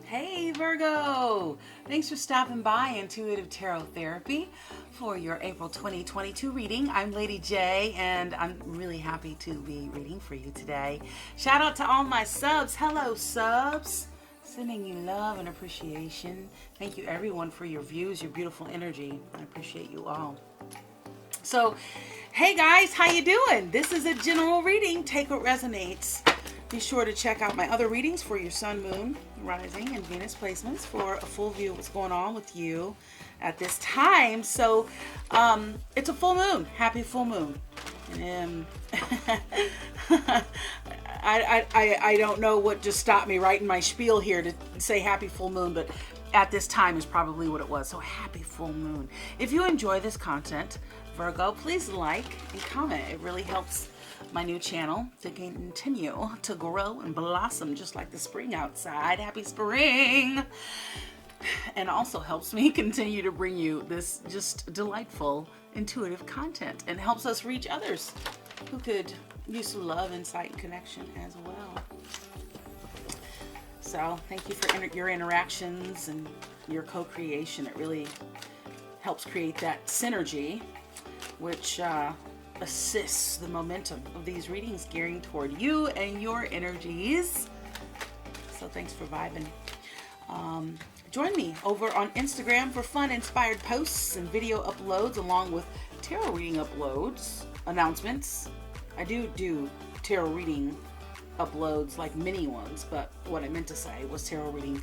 Hey Virgo! Thanks for stopping by Intuitive Tarot Therapy for your April 2022 reading. I'm Lady J and I'm really happy to be reading for you today. Shout out to all my subs. Hello subs! Sending you love and appreciation. Thank you everyone for your views, your beautiful energy. I appreciate you all. So, hey guys, how you doing? This is a general reading. Take what resonates. Be sure to check out my other readings for your sun, moon, rising, and Venus placements for a full view of what's going on with you at this time. So, it's a full moon. Happy full moon. And I don't know what just stopped me right in my spiel here to say happy full moon, but at this time is probably what it was. So happy full moon. If you enjoy this content, Virgo, please like and comment. It really helps my new channel to continue to grow and blossom just like the spring outside. Happy spring! And also helps me continue to bring you this just delightful, intuitive content and helps us reach others who could use some love, insight, and connection as well. So thank you for your interactions and your co-creation. It really helps create that synergy, which assists the momentum of these readings gearing toward you and your energies. So thanks for vibing. Join me over on Instagram for fun inspired posts and video uploads along with tarot reading uploads, announcements. I do tarot reading uploads, like mini ones, but what I meant to say was tarot reading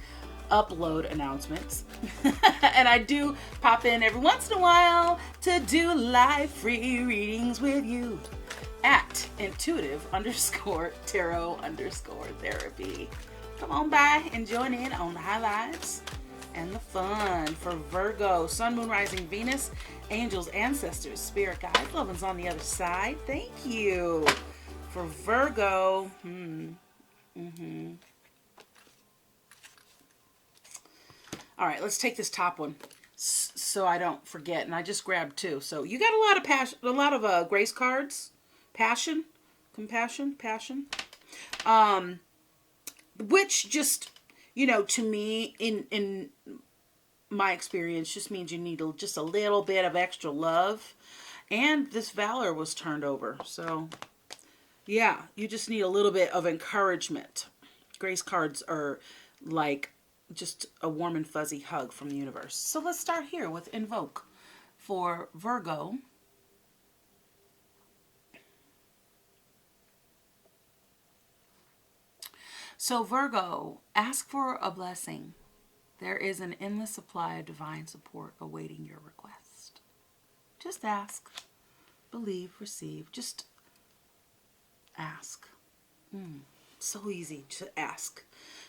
upload announcements. And I do pop in every once in a while to do live free readings with you at intuitive_tarot_therapy. Come on by and join in on the highlights and the fun for Virgo, sun, moon, rising, Venus, angels, ancestors, spirit guides, loved ones on the other side. Thank you. For Virgo, All right, let's take this top one so I don't forget. And I just grabbed two. So you got a lot of passion, a lot of grace cards, passion, compassion, passion, which just, you know, to me in my experience just means you need just a little bit of extra love. And this Valor was turned over. So yeah, you just need a little bit of encouragement. Grace cards are like just a warm and fuzzy hug from the universe. So let's start here with Invoke for Virgo. So Virgo, ask for a blessing. There is an endless supply of divine support awaiting your request. Just ask, believe, receive. Just ask. So easy to ask.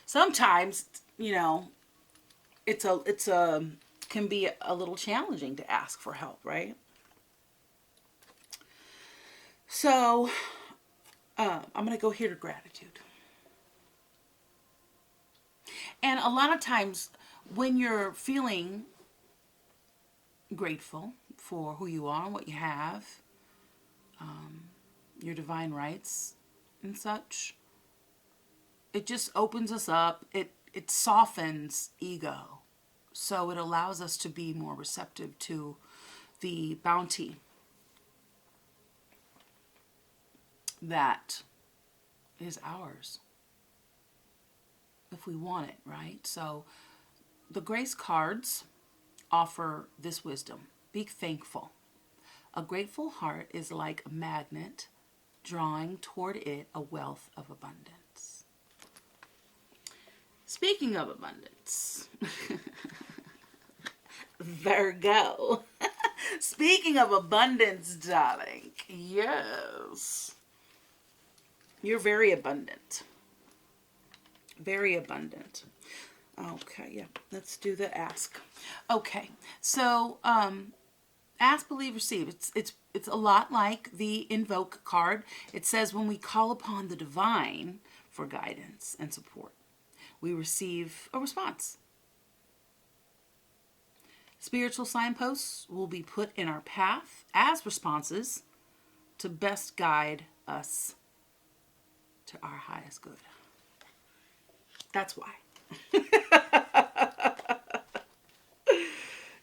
Sometimes, you know, it's can be a little challenging to ask for help, right? So I'm going to go here to gratitude. And a lot of times when you're feeling grateful for who you are and what you have, your divine rights and such, it just opens us up. It softens ego. So it allows us to be more receptive to the bounty that is ours if we want it, right? So the grace cards offer this wisdom. Be thankful. A grateful heart is like a magnet, drawing toward it a wealth of abundance. Speaking of abundance, Virgo. Speaking of abundance, darling, yes. You're very abundant. Very abundant. Okay, yeah. Let's do the ask. Okay, so ask, believe, receive. It's a lot like the Invoke card. It says when we call upon the divine for guidance and support, we receive a response. Spiritual signposts will be put in our path as responses to best guide us to our highest good. That's why.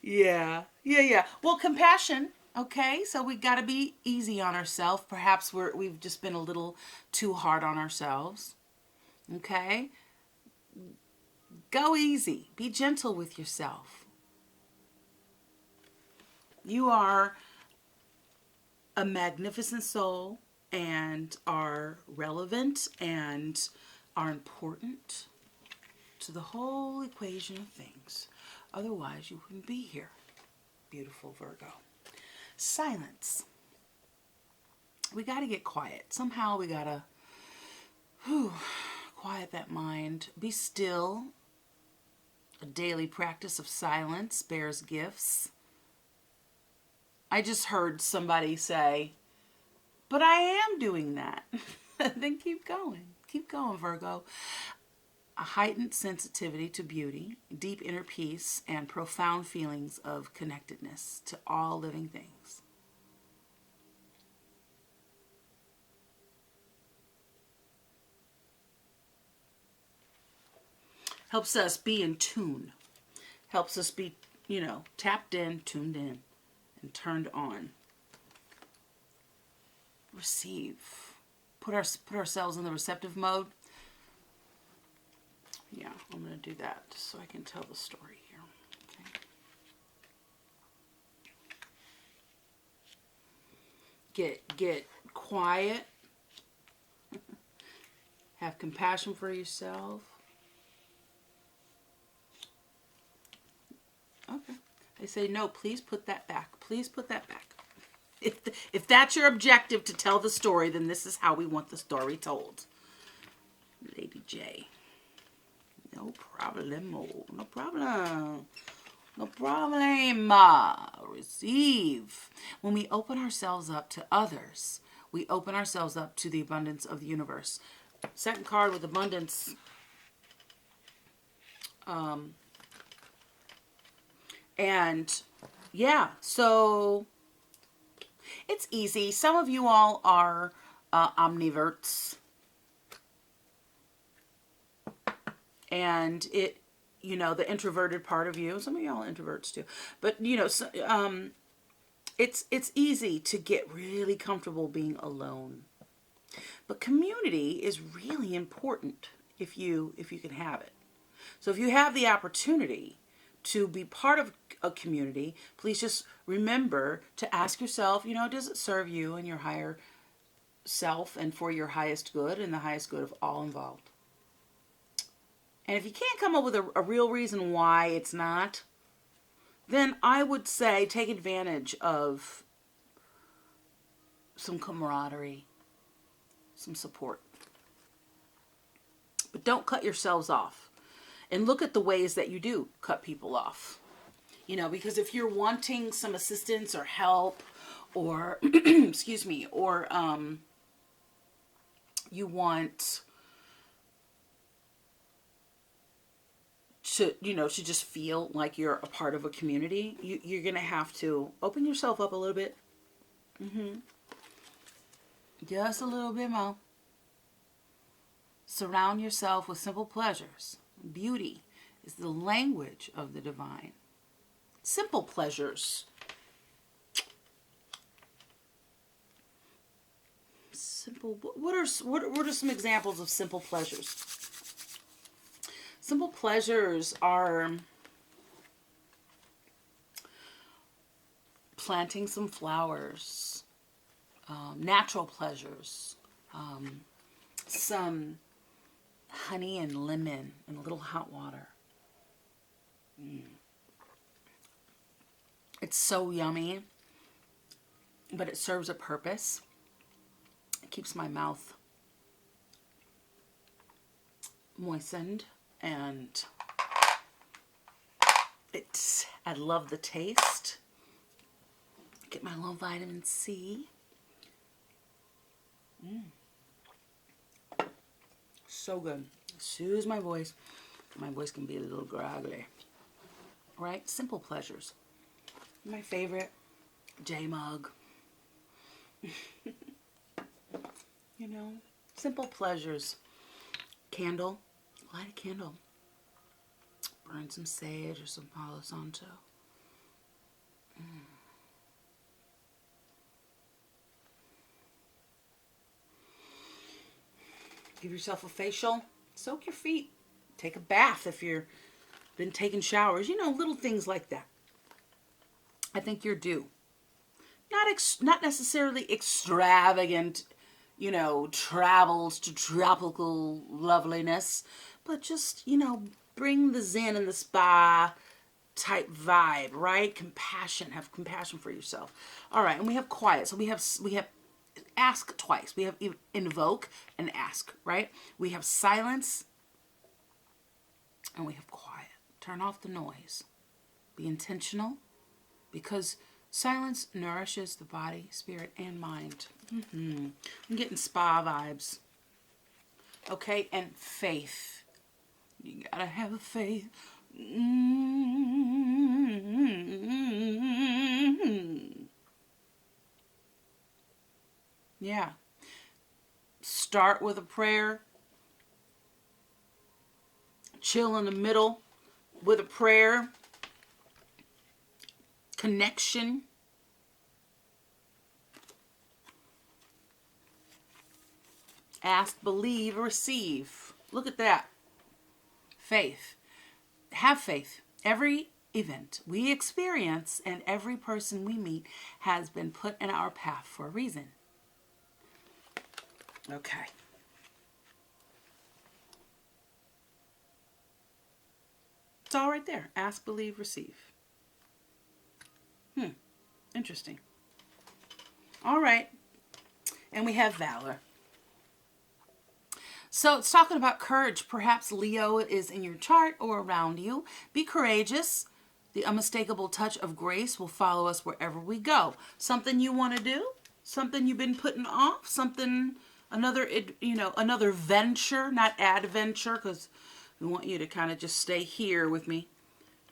Yeah, yeah, yeah. Well, compassion. Okay, so we got to be easy on ourselves. Perhaps we've just been a little too hard on ourselves. Okay, go easy. Be gentle with yourself. You are a magnificent soul and are relevant and are important to the whole equation of things. Otherwise, you wouldn't be here. Beautiful Virgo. Silence. We got to get quiet. Somehow we got to quiet that mind. Be still. A daily practice of silence bears gifts. I just heard somebody say, but I am doing that. Then keep going. Keep going, Virgo. A heightened sensitivity to beauty, deep inner peace, and profound feelings of connectedness to all living things. Helps us be in tune. Helps us be, tapped in, tuned in, and turned on. Receive. Put ourselves in the receptive mode. Yeah, I'm going to do that just so I can tell the story here. Okay. Get quiet. Have compassion for yourself. Okay. They say, no, please put that back. Please put that back. If that's your objective to tell the story, then this is how we want the story told. Lady J. No problemo. No problem. No problema. Receive. When we open ourselves up to others, we open ourselves up to the abundance of the universe. Second card with abundance. And yeah, so it's easy. Some of you all are omniverts. And it, the introverted part of you, some of y'all are introverts too, but it's easy to get really comfortable being alone. But community is really important if you can have it. So if you have the opportunity to be part of a community, please just remember to ask yourself, does it serve you and your higher self and for your highest good and the highest good of all involved? And if you can't come up with a real reason why it's not, then I would say take advantage of some camaraderie, some support. But don't cut yourselves off. And look at the ways that you do cut people off. Because if you're wanting some assistance or help or, excuse me, or you want to just feel like you're a part of a community, you're going to have to open yourself up a little bit. Just a little bit more. Surround yourself with simple pleasures. Beauty is the language of the divine. Simple pleasures. Simple. What are some examples of simple pleasures? Simple pleasures are planting some flowers, natural pleasures, some honey and lemon and a little hot water. It's so yummy, but it serves a purpose. It keeps my mouth moistened, and I love the taste. Get my little vitamin C. So good. Soothes my voice. My voice can be a little gravelly. Right? Simple pleasures. My favorite, J-Mug. Simple pleasures. Candle. Light a candle. Burn some sage or some Palo Santo. Give yourself a facial. Soak your feet. Take a bath if you've been taking showers. You know, little things like that. I think you're due. Not necessarily extravagant, you know, travels to tropical loveliness, but just, you know, bring the zen and the spa type vibe, right? Compassion. Have compassion for yourself. All right, and we have quiet. So we have ask twice. We have invoke and ask, right? We have silence and we have quiet. Turn off the noise. Be intentional, because silence nourishes the body, spirit, and mind. I'm getting spa vibes. Okay, and faith. You gotta have faith. Yeah. Start with a prayer. Chill in the middle with a prayer. Connection. Ask, believe, receive. Look at that. Faith. Have faith. Every event we experience and every person we meet has been put in our path for a reason. Okay. It's all right there. Ask, believe, receive. Interesting. All right. And we have valor. So it's talking about courage. Perhaps Leo is in your chart or around you. Be courageous. The unmistakable touch of grace will follow us wherever we go. Something you want to do? Something you've been putting off? Something, another venture, not adventure, because we want you to kind of just stay here with me.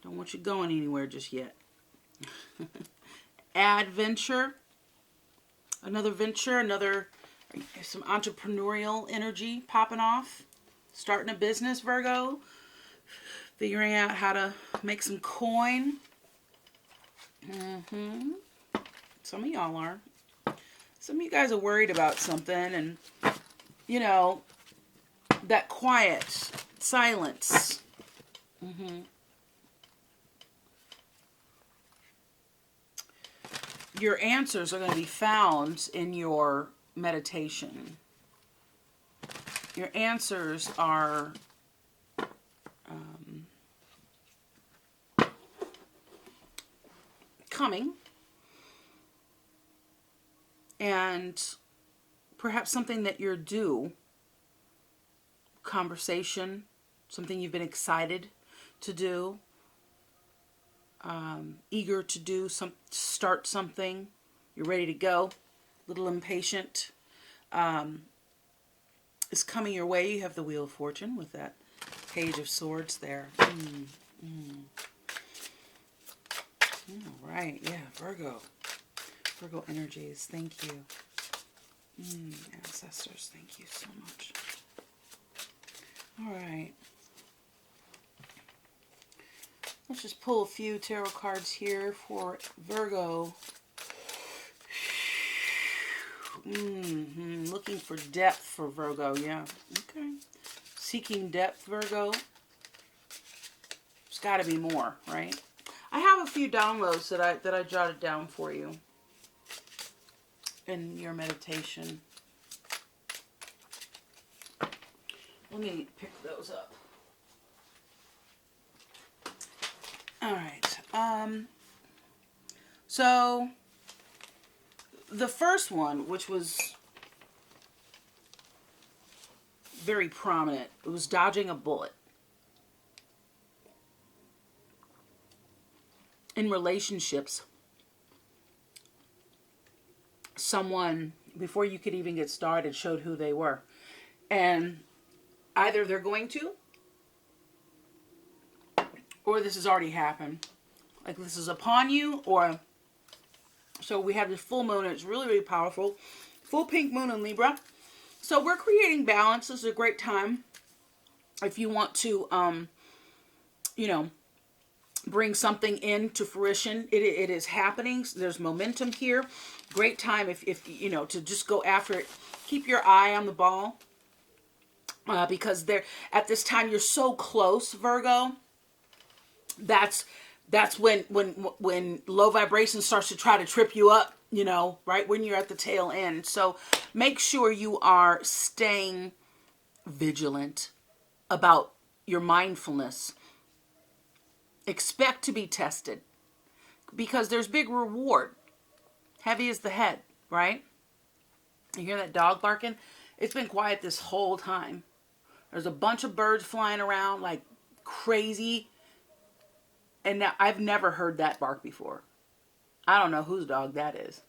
Don't want you going anywhere just yet. Adventure. Another venture, some entrepreneurial energy popping off. Starting a business, Virgo. Figuring out how to make some coin. Some of y'all are. Some of you guys are worried about something, and, you know, that quiet, silence. Your answers are going to be found in your meditation. Your answers are coming, and perhaps something that you're due, conversation, something you've been excited to do, eager to do, start something, you're ready to go, a little impatient, is coming your way. You have the Wheel of Fortune with that Page of Swords there. All right, yeah, Virgo energies, thank you. Ancestors, thank you so much. All right. Let's just pull a few tarot cards here for Virgo. Looking for depth for Virgo, yeah. Okay. Seeking depth, Virgo. There's got to be more, right? I have a few downloads that I jotted down for you in your meditation. Let me pick those up. All right. So the first one, which was very prominent, it was dodging a bullet. In relationships, someone, before you could even get started, showed who they were. And either they're going to, or this has already happened. Like this is upon you, or... So we have this full moon, and it's really, really powerful. Full pink moon in Libra. So we're creating balance. This is a great time if you want to, you know, bring something into fruition. It is happening. There's momentum here. Great time if you know, to just go after it. Keep your eye on the ball, because there at this time you're so close, Virgo. That's when low vibration starts to try to trip you up, you know, right when you're at the tail end. So make sure you are staying vigilant about your mindfulness. Expect to be tested, because there's big reward. Heavy is the head, right? You hear that dog barking? It's been quiet this whole time. There's a bunch of birds flying around like crazy. And now I've never heard that bark before. I don't know whose dog that is.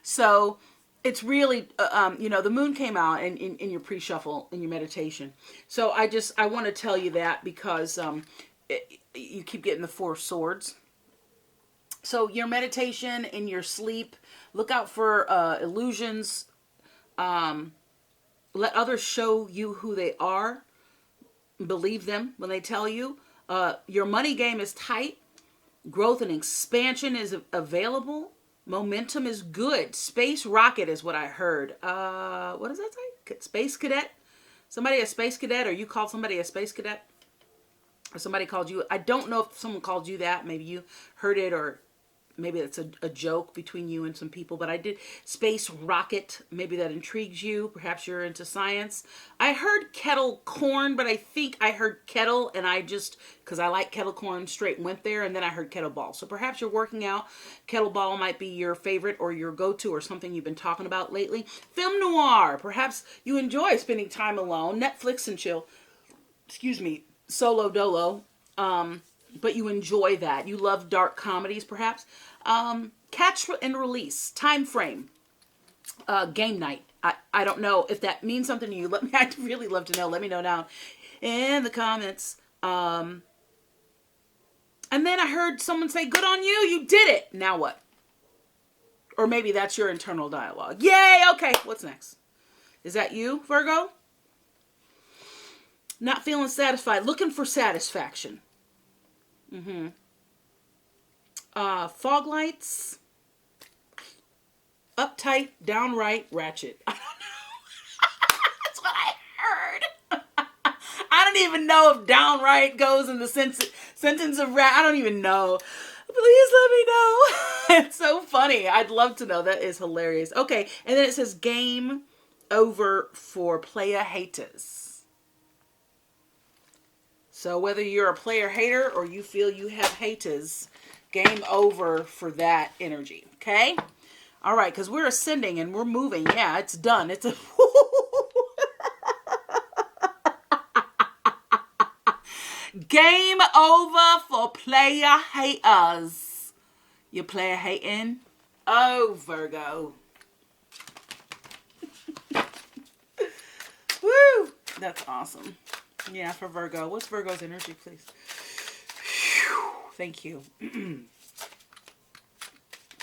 So it's really, you know, the moon came out in your pre-shuffle, in your meditation. So I want to tell you that because you keep getting the Four of Swords. So your meditation, in your sleep, look out for illusions. Let others show you who they are. Believe them when they tell you. Your money game is tight. Growth and expansion is available. Momentum is good. Space rocket is what I heard. What does that say? Space cadet? Somebody a space cadet, or you called somebody a space cadet? Or somebody called you. I don't know if someone called you that. Maybe you heard it, or maybe it's a joke between you and some people, but I did space rocket. Maybe that intrigues you. Perhaps you're into science. I heard kettle corn, but I think I heard kettle, and I just, because I like kettle corn, straight went there, and then I heard kettlebell. So perhaps you're working out. Kettlebell might be your favorite or your go-to, or something you've been talking about lately. Film noir. Perhaps you enjoy spending time alone. Netflix and chill. Excuse me. Solo dolo. But you enjoy that. You love dark comedies, perhaps. Catch and release. Time frame. Game night. I don't know if that means something to you. I'd really love to know. Let me know down in the comments. And then I heard someone say, good on you. You did it. Now what? Or maybe that's your internal dialogue. Yay. Okay. What's next? Is that you, Virgo? Not feeling satisfied. Looking for satisfaction. Fog lights, uptight, downright, ratchet. I don't know. That's what I heard. I don't even know if downright goes in the sentence of rat. I don't even know. Please let me know. It's so funny. I'd love to know. That is hilarious. Okay, and then it says game over for player haters. So whether you're a player hater or you feel you have haters, game over for that energy. Okay? All right, because we're ascending and we're moving. Yeah, it's done. It's a... Game over for player haters. You player hating? Oh, Virgo. Woo! That's awesome. Yeah, for Virgo. What's Virgo's energy, please? Whew. Thank you.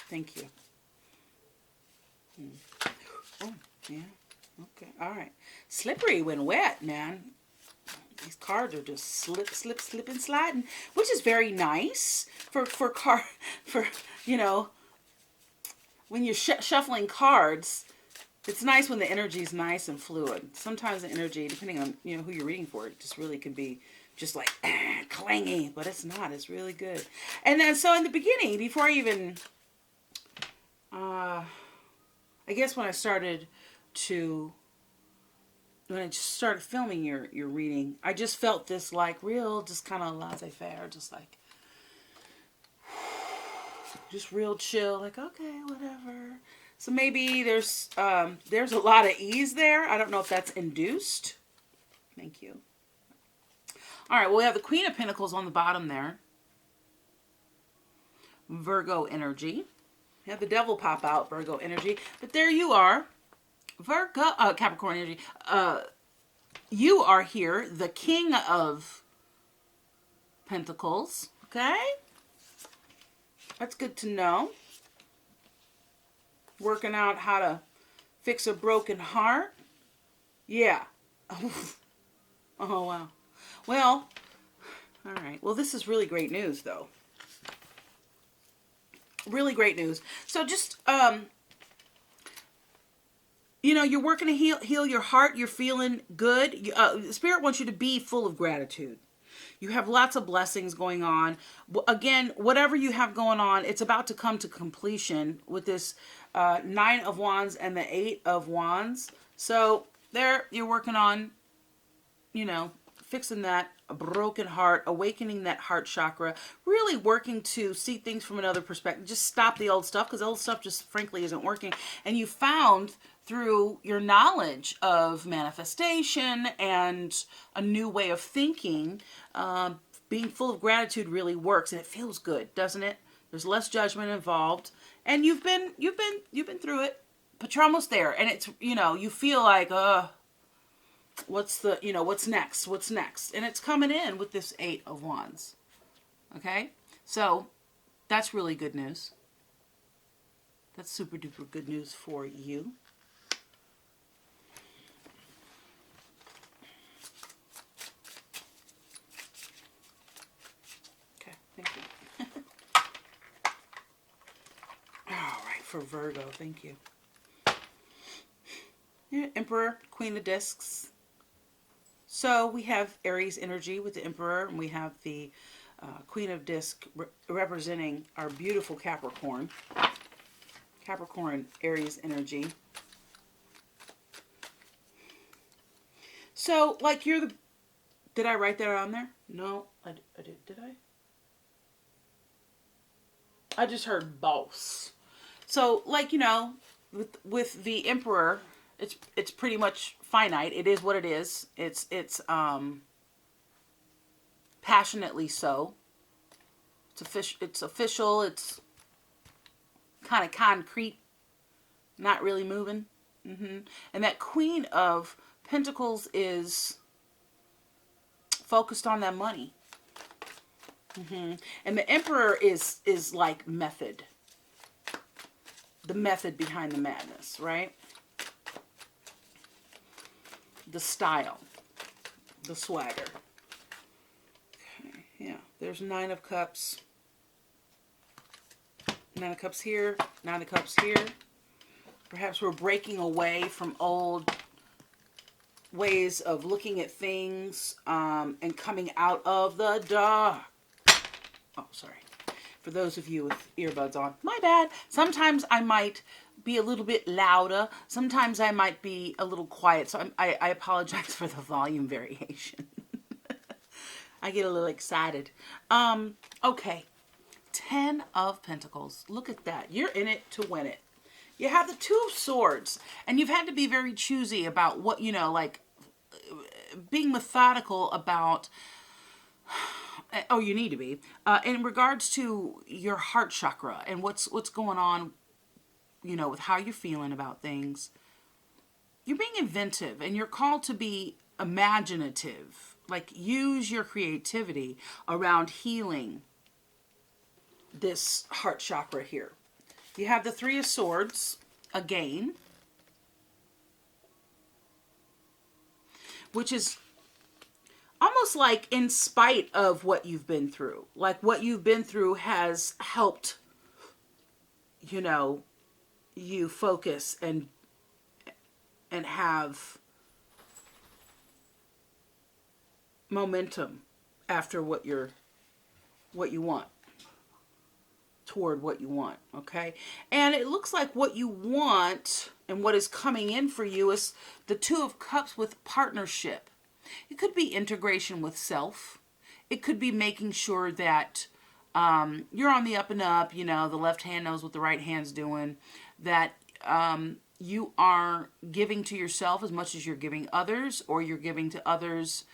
Thank you. Oh, yeah. Okay. All right. Slippery when wet, man. These cards are just slipping, sliding, which is very nice for you know, when you're shuffling cards. It's nice when the energy is nice and fluid. Sometimes the energy, depending on, you know, who you're reading for, it just really can be just like clangy, but it's not. It's really good. And then, so in the beginning, before I even, I guess when I started filming your reading, I just felt this like real, just kind of laissez-faire, just like, just real chill, like, okay, whatever. So maybe there's a lot of ease there. I don't know if that's induced. Thank you. All right, well, we have the Queen of Pentacles on the bottom there. Virgo energy. You have the Devil pop out, Virgo energy. But there you are. Capricorn energy. You are here, the King of Pentacles. Okay? That's good to know. Working out how to fix a broken heart. Yeah. Oh, wow. Well, all right. Well, this is really great news, though. Really great news. So just, you're working to heal your heart. You're feeling good. Spirit wants you to be full of gratitude. You have lots of blessings going on. Again, whatever you have going on, it's about to come to completion with this Nine of Wands and the Eight of Wands. So there, you're working on, fixing that broken heart, awakening that heart chakra, really working to see things from another perspective. Just stop the old stuff, because the old stuff just frankly isn't working. And you found through your knowledge of manifestation and a new way of thinking, being full of gratitude really works, and it feels good, doesn't it? There's less judgment involved, and you've been through it, but you're almost there, and it's you feel like what's next, and it's coming in with this Eight of Wands. Okay, so that's really good news. That's super duper good news for you. Okay, thank you. All right, for Virgo, thank you. Yeah, Emperor, Queen of Discs. So we have Aries energy with the Emperor, and we have the Queen of Disc representing our beautiful Capricorn. Capricorn, Aries energy. So, like, you're the... Did I write that on there? No, I did. Did I? I just heard boss. So, like, with the Emperor, it's pretty much finite. It is what it is. It's passionately so. It's official. It's kind of concrete, not really moving. And that Queen of Pentacles is focused on that money. And the Emperor is like method. The method behind the madness, right? The style. The swagger. Okay, yeah. There's Nine of Cups. Nine of Cups here. Nine of Cups here. Perhaps we're breaking away from old ways of looking at things and coming out of the dark. Oh, sorry. For those of you with earbuds on, my bad. Sometimes I might be a little bit louder. Sometimes I might be a little quiet. So I apologize for the volume variation. I get a little excited. Okay. 10 of Pentacles. Look at that. You're in it to win it. You have the Two of Swords, and you've had to be very choosy about what, like being methodical about, oh, you need to be, in regards to your heart chakra and what's going on, with how you're feeling about things. You're being inventive, and you're called to be imaginative. Like, use your creativity around healing this heart chakra here. You have the Three of Swords again, which is almost like in spite of what you've been through. Like, what you've been through has helped, you focus and have momentum after what you want. Toward what you want, okay? And it looks like what you want and what is coming in for you is the Two of Cups with partnership. It could be integration with self. It could be making sure that you're on the up and up, the left hand knows what the right hand's doing, that you are giving to yourself as much as you're giving others, or you're giving to others,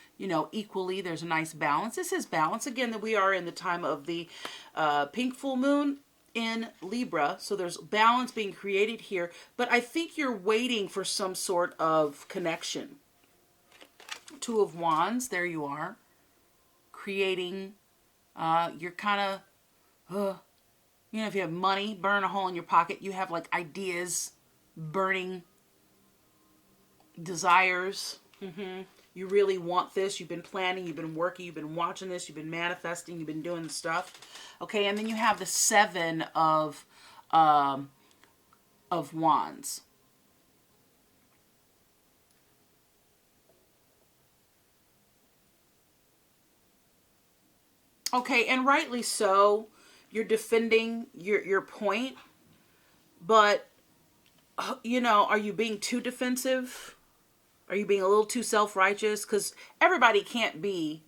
equally. There's a nice balance. This is balance. Again, that we are in the time of the pink full moon in Libra. So there's balance being created here. But I think you're waiting for some sort of connection. Two of Wands. There you are. Creating. You're kind of, if you have money, burn a hole in your pocket. You have like ideas burning desires. You really want this. You've been planning, you've been working, you've been watching this, you've been manifesting, you've been doing the stuff. Okay, and then you have the Seven of Wands. Okay, and rightly so. You're defending your point, but are you being too defensive? Are you being a little too self-righteous? Because everybody can't be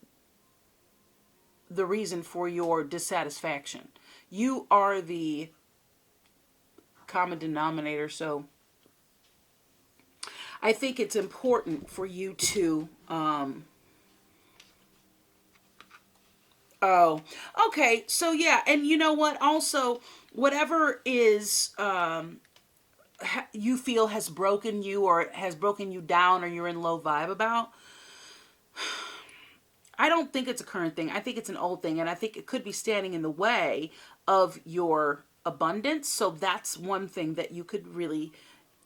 the reason for your dissatisfaction. You are the common denominator. So I think it's important for you to oh, okay. So yeah, and you know what? Also, whatever is you feel has broken you or has broken you down or you're in low vibe about, I don't think it's a current thing. I think it's an old thing, and I think it could be standing in the way of your abundance. So that's one thing that you could really,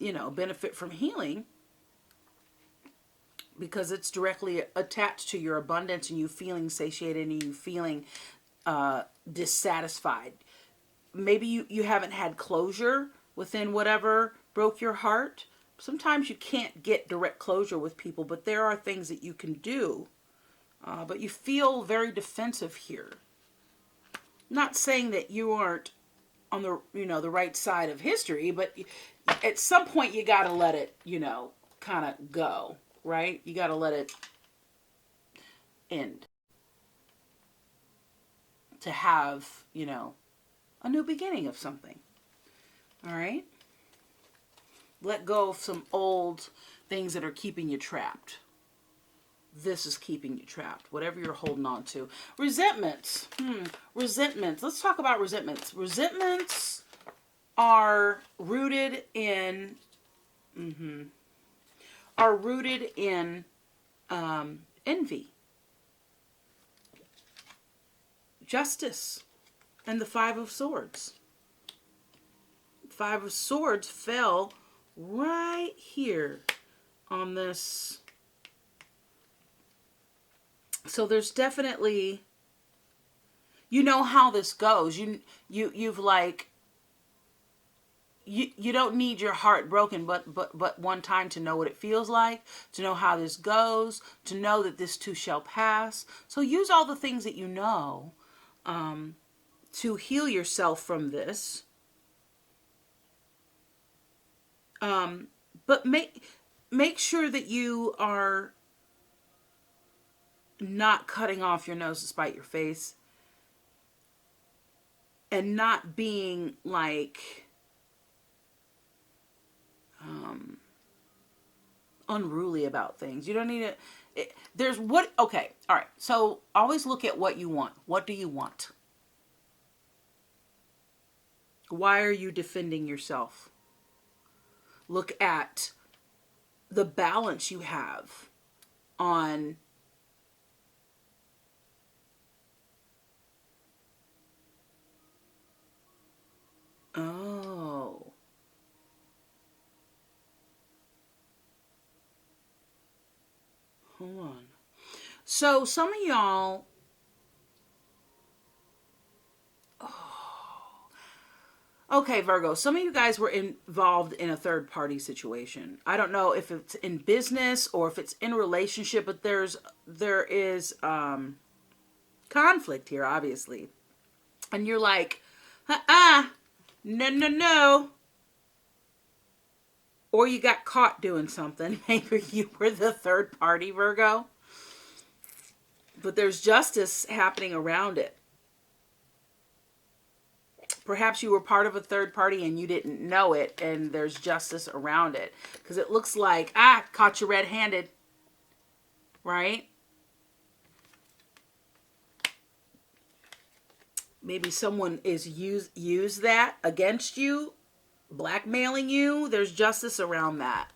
benefit from healing, because it's directly attached to your abundance and you feeling satiated and you feeling dissatisfied. Maybe you haven't had closure within whatever broke your heart. Sometimes you can't get direct closure with people, but there are things that you can do. But you feel very defensive here. Not saying that you aren't on the right side of history, but at some point you got to let it, kind of go, right? You got to let it end to have, a new beginning of something. All right? Let go of some old things that are keeping you trapped. This is keeping you trapped. Whatever you're holding on to. Resentments. Resentments. Let's talk about resentments. Resentments are rooted in envy, justice, and the Five of Swords. Five of Swords fell right here on this. So there's definitely, how this goes. You've like, you don't need your heart broken, but one time to know what it feels like, to know how this goes, to know that this too shall pass. So use all the things that you know to heal yourself from this. But make sure that you are not cutting off your nose to spite your face, and not being like unruly about things. You don't need to. Okay, all right. So always look at what you want. What do you want? Why are you defending yourself? Look at the balance you have on oh. Hold on. So some of y'all, okay, Virgo, some of you guys were involved in a third party situation. I don't know if it's in business or if it's in relationship, but there is conflict here, obviously. And you're like, no. Or you got caught doing something. Maybe you were the third party, Virgo. But there's justice happening around it. Perhaps you were part of a third party and you didn't know it, and there's justice around it. Because it looks like, caught you red-handed. Right? Maybe someone is use that against you, blackmailing you. There's justice around that.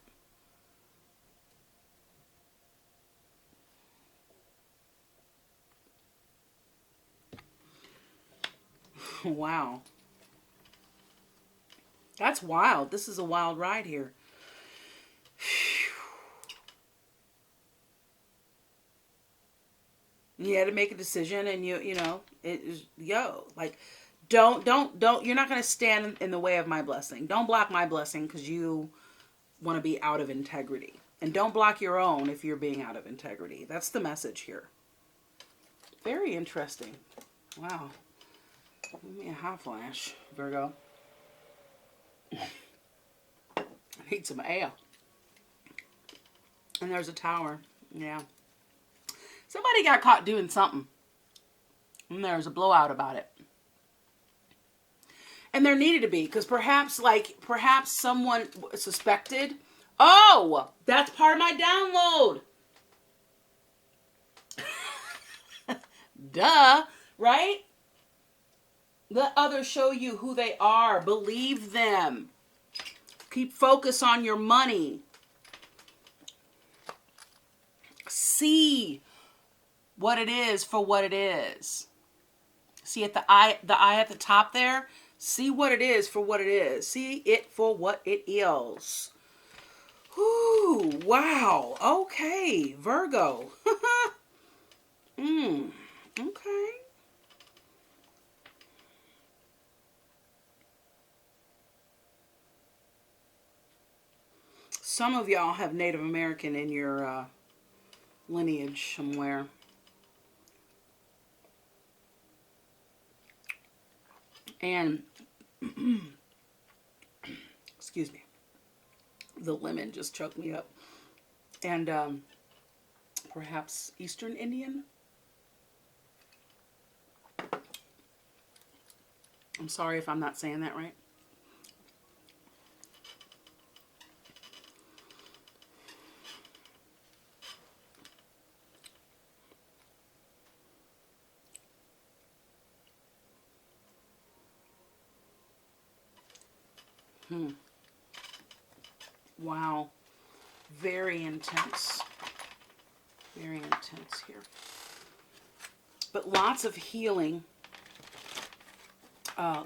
Wow. That's wild. This is a wild ride here. You had to make a decision, and you know, it is, like, don't, you're not going to stand in the way of my blessing. Don't block my blessing because you want to be out of integrity. And don't block your own if you're being out of integrity. That's the message here. Very interesting. Wow. Give me a hot flash, Virgo. I need some air. And there's a tower. Yeah. Somebody got caught doing something. And there's a blowout about it. And there needed to be, because perhaps someone suspected. Oh, that's part of my download. Duh, right? Let others show you who they are. Believe them. Keep focus on your money. See what it is for what it is. See at the eye at the top there? See what it is for what it is. See it for what it is. Ooh, wow. Okay, Virgo. Okay. Some of y'all have Native American in your lineage somewhere. And, excuse me, the lemon just choked me up. And perhaps Eastern Indian? I'm sorry if I'm not saying that right. Wow. Very intense. Very intense here. But lots of healing.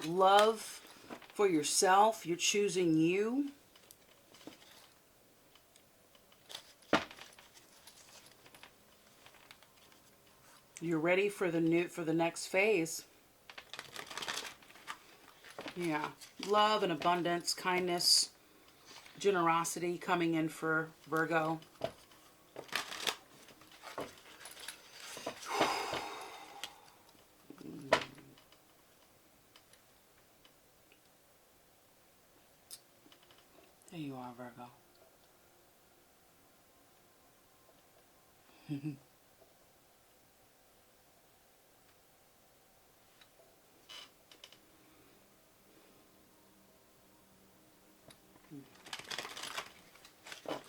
Love for yourself. You're choosing you. You're ready for the next phase. Yeah. Love and abundance, kindness, generosity coming in for Virgo. There you are, Virgo.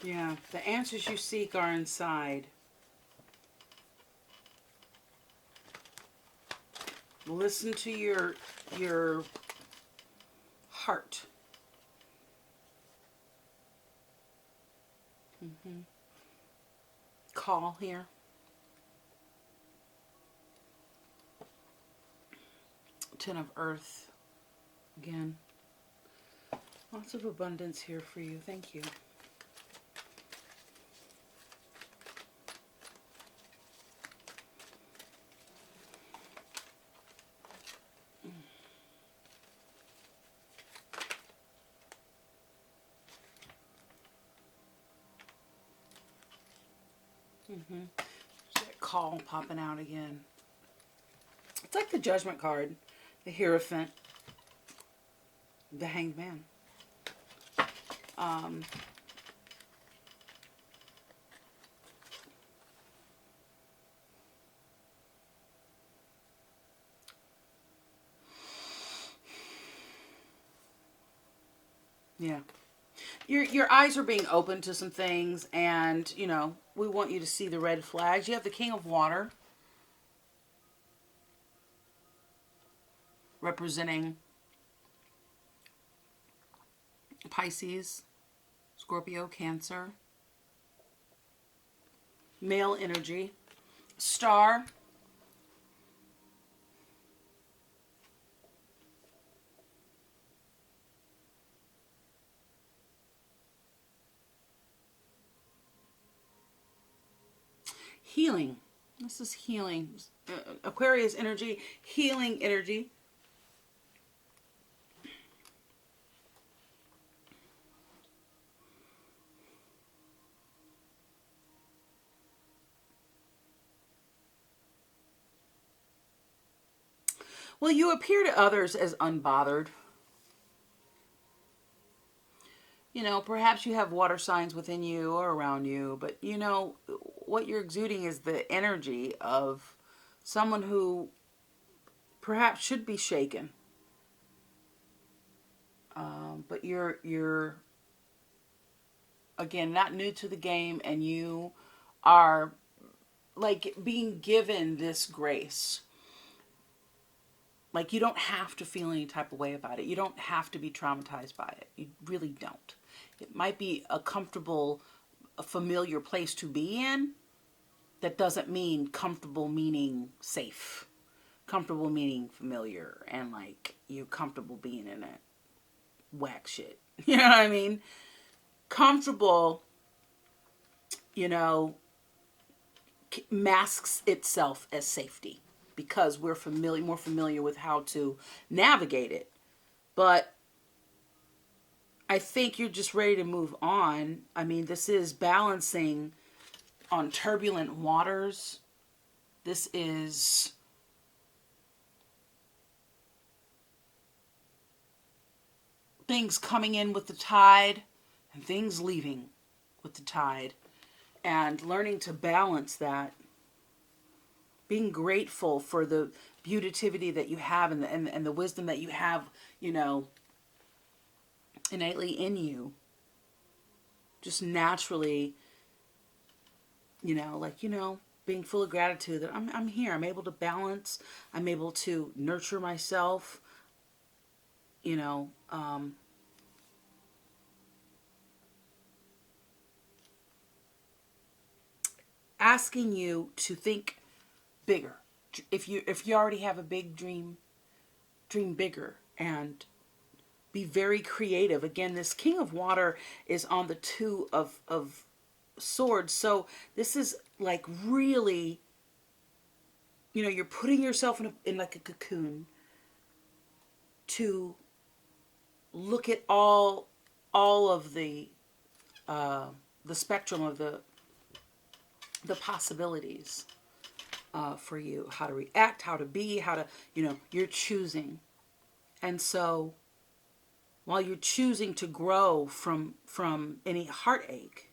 Yeah, the answers you seek are inside. Listen to your heart. Call here. Ten of Earth again. Lots of abundance here for you. Thank you. There's that call popping out again. It's like the Judgment card, the Hierophant, the Hanged Man. Yeah. Your eyes are being open to some things, and, you know, we want you to see the red flags. You have the King of Water representing Pisces, Scorpio, Cancer, male energy, Star, healing. This is healing. Aquarius energy, healing energy. Well, you appear to others as unbothered. You know, perhaps you have water signs within you or around you, but you know, what you're exuding is the energy of someone who perhaps should be shaken. But you're again not new to the game, and you are like being given this grace. Like, you don't have to feel any type of way about it. You don't have to be traumatized by it. You really don't. It might be a comfortable, a familiar place to be in. That doesn't mean comfortable meaning safe. Comfortable meaning familiar, and like you're comfortable being in it. Whack shit. You know what I mean? Comfortable, you know, masks itself as safety because we're more familiar with how to navigate it. But I think you're just ready to move on. I mean, this is balancing on turbulent waters. This is things coming in with the tide and things leaving with the tide, and learning to balance that, being grateful for the beautifulity that you have and the wisdom that you have, you know, innately in you, just naturally, you know, like, you know, being full of gratitude that I'm here, I'm able to balance, I'm able to nurture myself, you know, asking you to think bigger. If you already have a big dream, dream bigger and be very creative. Again, this King of Water is on the Two of Swords. So this is like really, you know, you're putting yourself in like a cocoon to look at all of the spectrum of the possibilities for you, how to react, how to be, how to, you know, you're choosing. And so while you're choosing to grow from any heartache,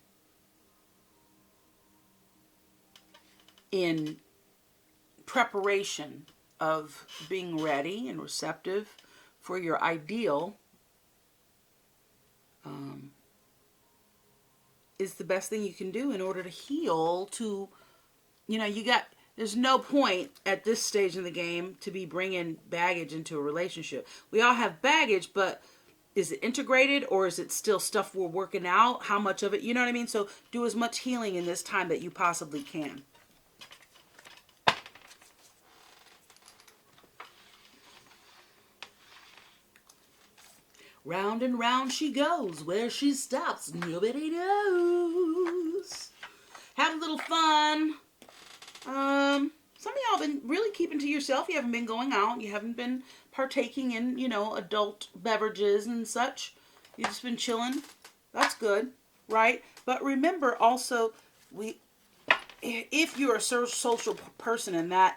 in preparation of being ready and receptive for your ideal, is the best thing you can do in order to heal. To, you know, there's no point at this stage in the game to be bringing baggage into a relationship. We all have baggage, but is it integrated or is it still stuff we're working out? How much of it, you know what I mean? So do as much healing in this time that you possibly can. Round and round she goes. Where she stops, nobody knows. Have a little fun. Some of y'all been really keeping to yourself. You haven't been going out. You haven't been partaking in, you know, adult beverages and such. You've just been chilling. That's good, right? But remember also, if you're a social person and that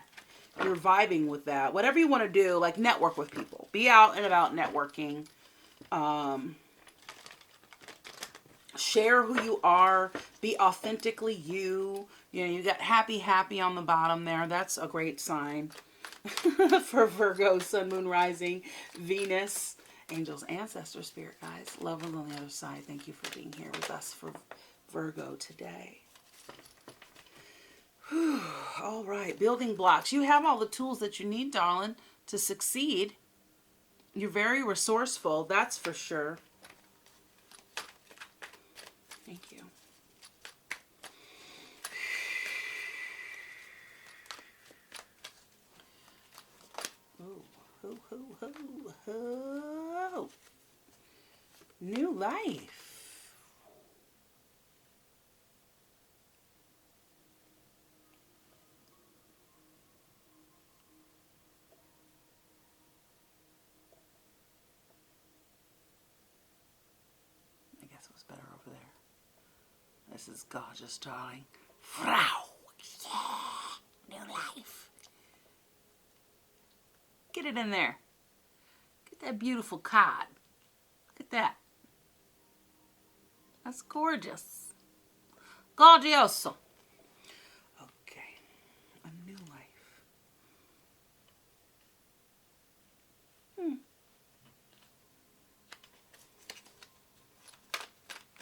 you're vibing with that, whatever you want to do, like network with people. Be out and about networking. Share who you are. Be authentically you. You know, you got happy on the bottom there. That's a great sign for Virgo, Sun, Moon, Rising, Venus, angels, ancestor, spirit guides. Love is on the other side. Thank you for being here with us for Virgo today. All right, building blocks. You have all the tools that you need, darling, to succeed. You're very resourceful, that's for sure. Thank you. Oh. New life. This is gorgeous, darling. Vrow. Yeah. New life. Get it in there. Get that beautiful cod. Look at that. That's gorgeous. Gorgioso. Okay. A new life.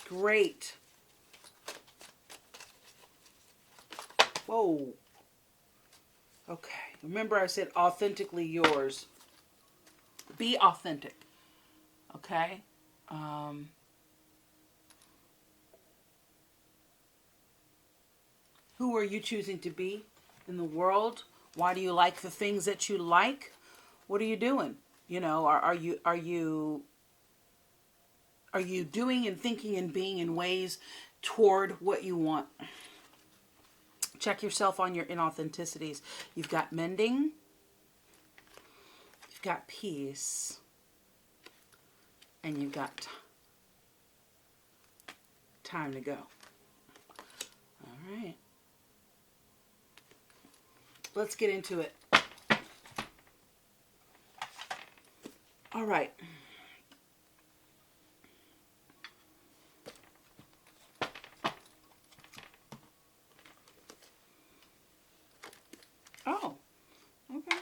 Great. Whoa. Okay. Remember I said authentically yours. Be authentic. Okay? Who are you choosing to be in the world? Why do you like the things that you like? What are you doing? You know, are you doing and thinking and being in ways toward what you want? Check yourself on your inauthenticities. You've got mending. You've got peace. And you've got time to go. All right. Let's get into it. All right. Oh, okay.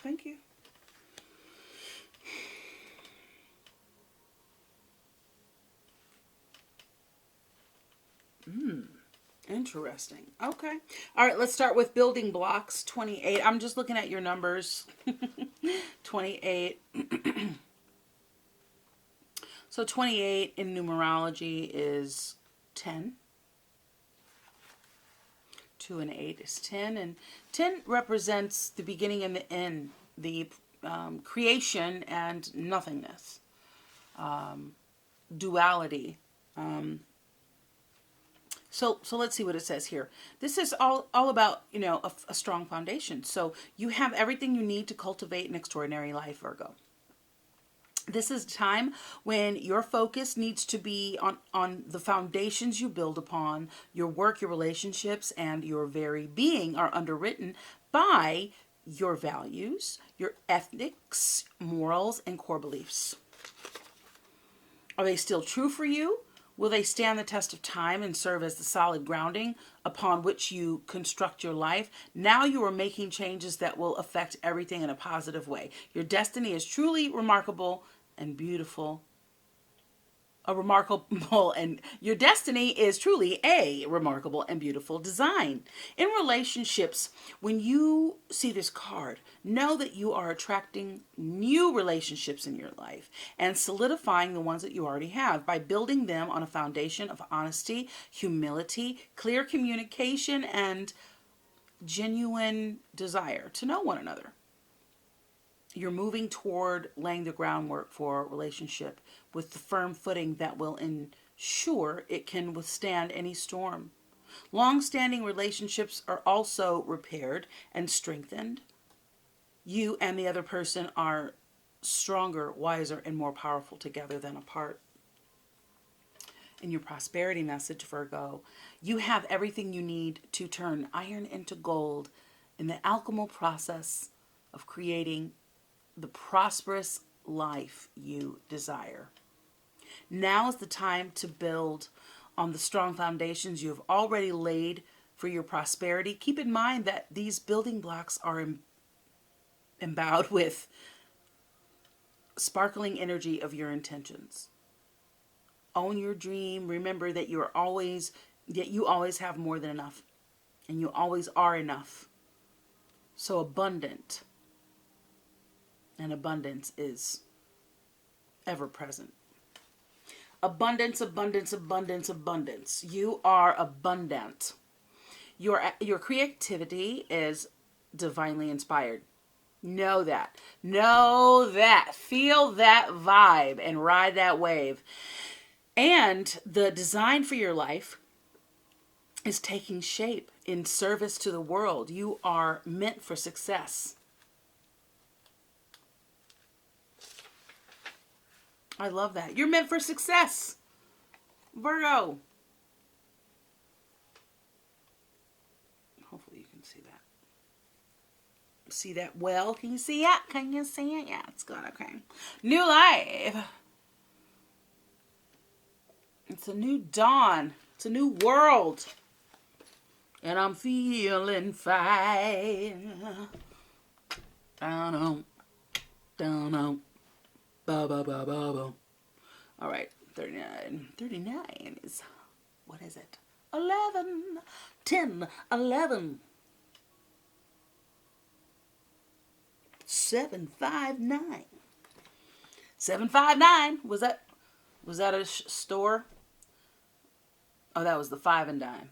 Thank you. Interesting. Okay. All right, let's start with building blocks. 28. I'm just looking at your numbers. 28. So 28 in numerology is 10. 2 and 8 is 10. And 10 represents the beginning and the end, the creation and nothingness, duality. So let's see what it says here. This is all about, you know, a strong foundation. So you have everything you need to cultivate an extraordinary life, Virgo. This is a time when your focus needs to be on the foundations you build upon. Your work, your relationships, and your very being are underwritten by your values, your ethics, morals, and core beliefs. Are they still true for you? Will they stand the test of time and serve as the solid grounding upon which you construct your life? Now you are making changes that will affect everything in a positive way. Your destiny is truly remarkable and beautiful. Your destiny is truly a remarkable and beautiful design. In relationships, when you see this card, know that you are attracting new relationships in your life and solidifying the ones that you already have by building them on a foundation of honesty, humility, clear communication, and genuine desire to know one another. You're moving toward laying the groundwork for a relationship with the firm footing that will ensure it can withstand any storm. Long-standing relationships are also repaired and strengthened. You and the other person are stronger, wiser, and more powerful together than apart. In your prosperity message, Virgo, you have everything you need to turn iron into gold in the alchemical process of creating the prosperous life you desire. Now is the time to build on the strong foundations you have already laid for your prosperity. Keep in mind that these building blocks are endowed with sparkling energy of your intentions. Own your dream. Remember that you always have more than enough, and you always are enough. So abundant. And abundance is ever present. Abundance, abundance, abundance, abundance. You are abundant. Your creativity is divinely inspired. Know that. Know that. Feel that vibe and ride that wave. And the design for your life is taking shape in service to the world. You are meant for success. I love that. You're meant for success, Virgo. See that well? Can you see it? Can you see it? Yeah, it's good. Okay. New life. It's a new dawn. It's a new world. And I'm feeling fine. Down, down, ba ba ba ba ba. All right, 39. 39 is, what is it? 11, 10, 11. 759. 759. Was that a store? Oh, that was the 5 and dime.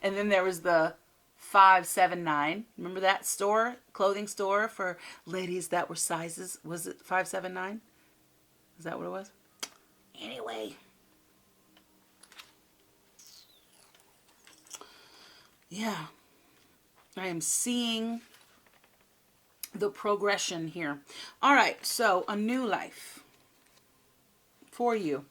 And then there was the 579. Remember that store? Clothing store for ladies that were sizes. Was it 579? Is that what it was? Anyway. Yeah. I am seeing the progression here. All right. So a new life for you.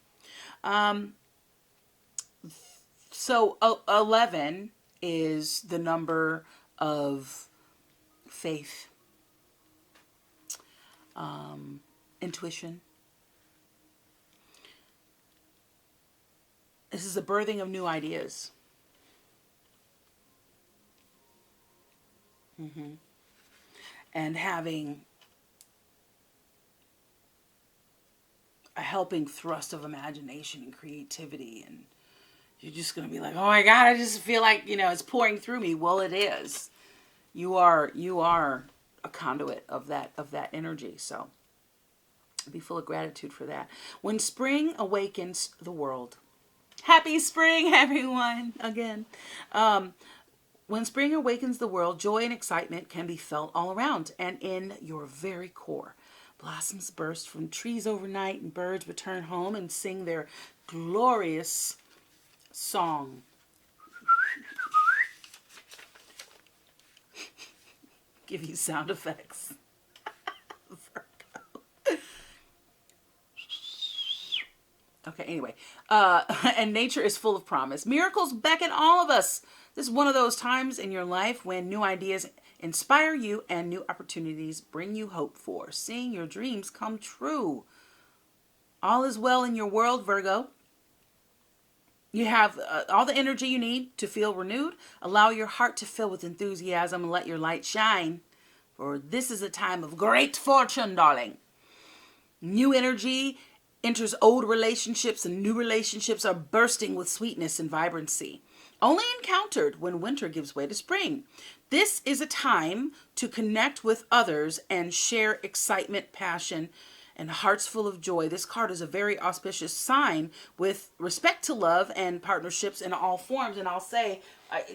So 11 is the number of faith, intuition. This is the birthing of new ideas. And having a helping thrust of imagination and creativity, and you're just going to be like, oh my God, I just feel like, it's pouring through me. Well, it is. You are a conduit of that energy. So be full of gratitude for that. When spring awakens the world. Happy spring, everyone. Again. When spring awakens the world, joy and excitement can be felt all around and in your very core. Blossoms burst from trees overnight, and birds return home and sing their glorious song. Give you sound effects. Virgo. Okay, anyway. And nature is full of promise. Miracles beckon all of us. This is one of those times in your life when new ideas inspire you and new opportunities bring you hope for seeing your dreams come true. All is well in your world, Virgo. You have all the energy you need to feel renewed. Allow your heart to fill with enthusiasm and let your light shine. For this is a time of great fortune, darling. New energy enters old relationships, and new relationships are bursting with sweetness and vibrancy. Only encountered when winter gives way to spring. This is a time to connect with others and share excitement, passion, and hearts full of joy. This card is a very auspicious sign with respect to love and partnerships in all forms. And I'll say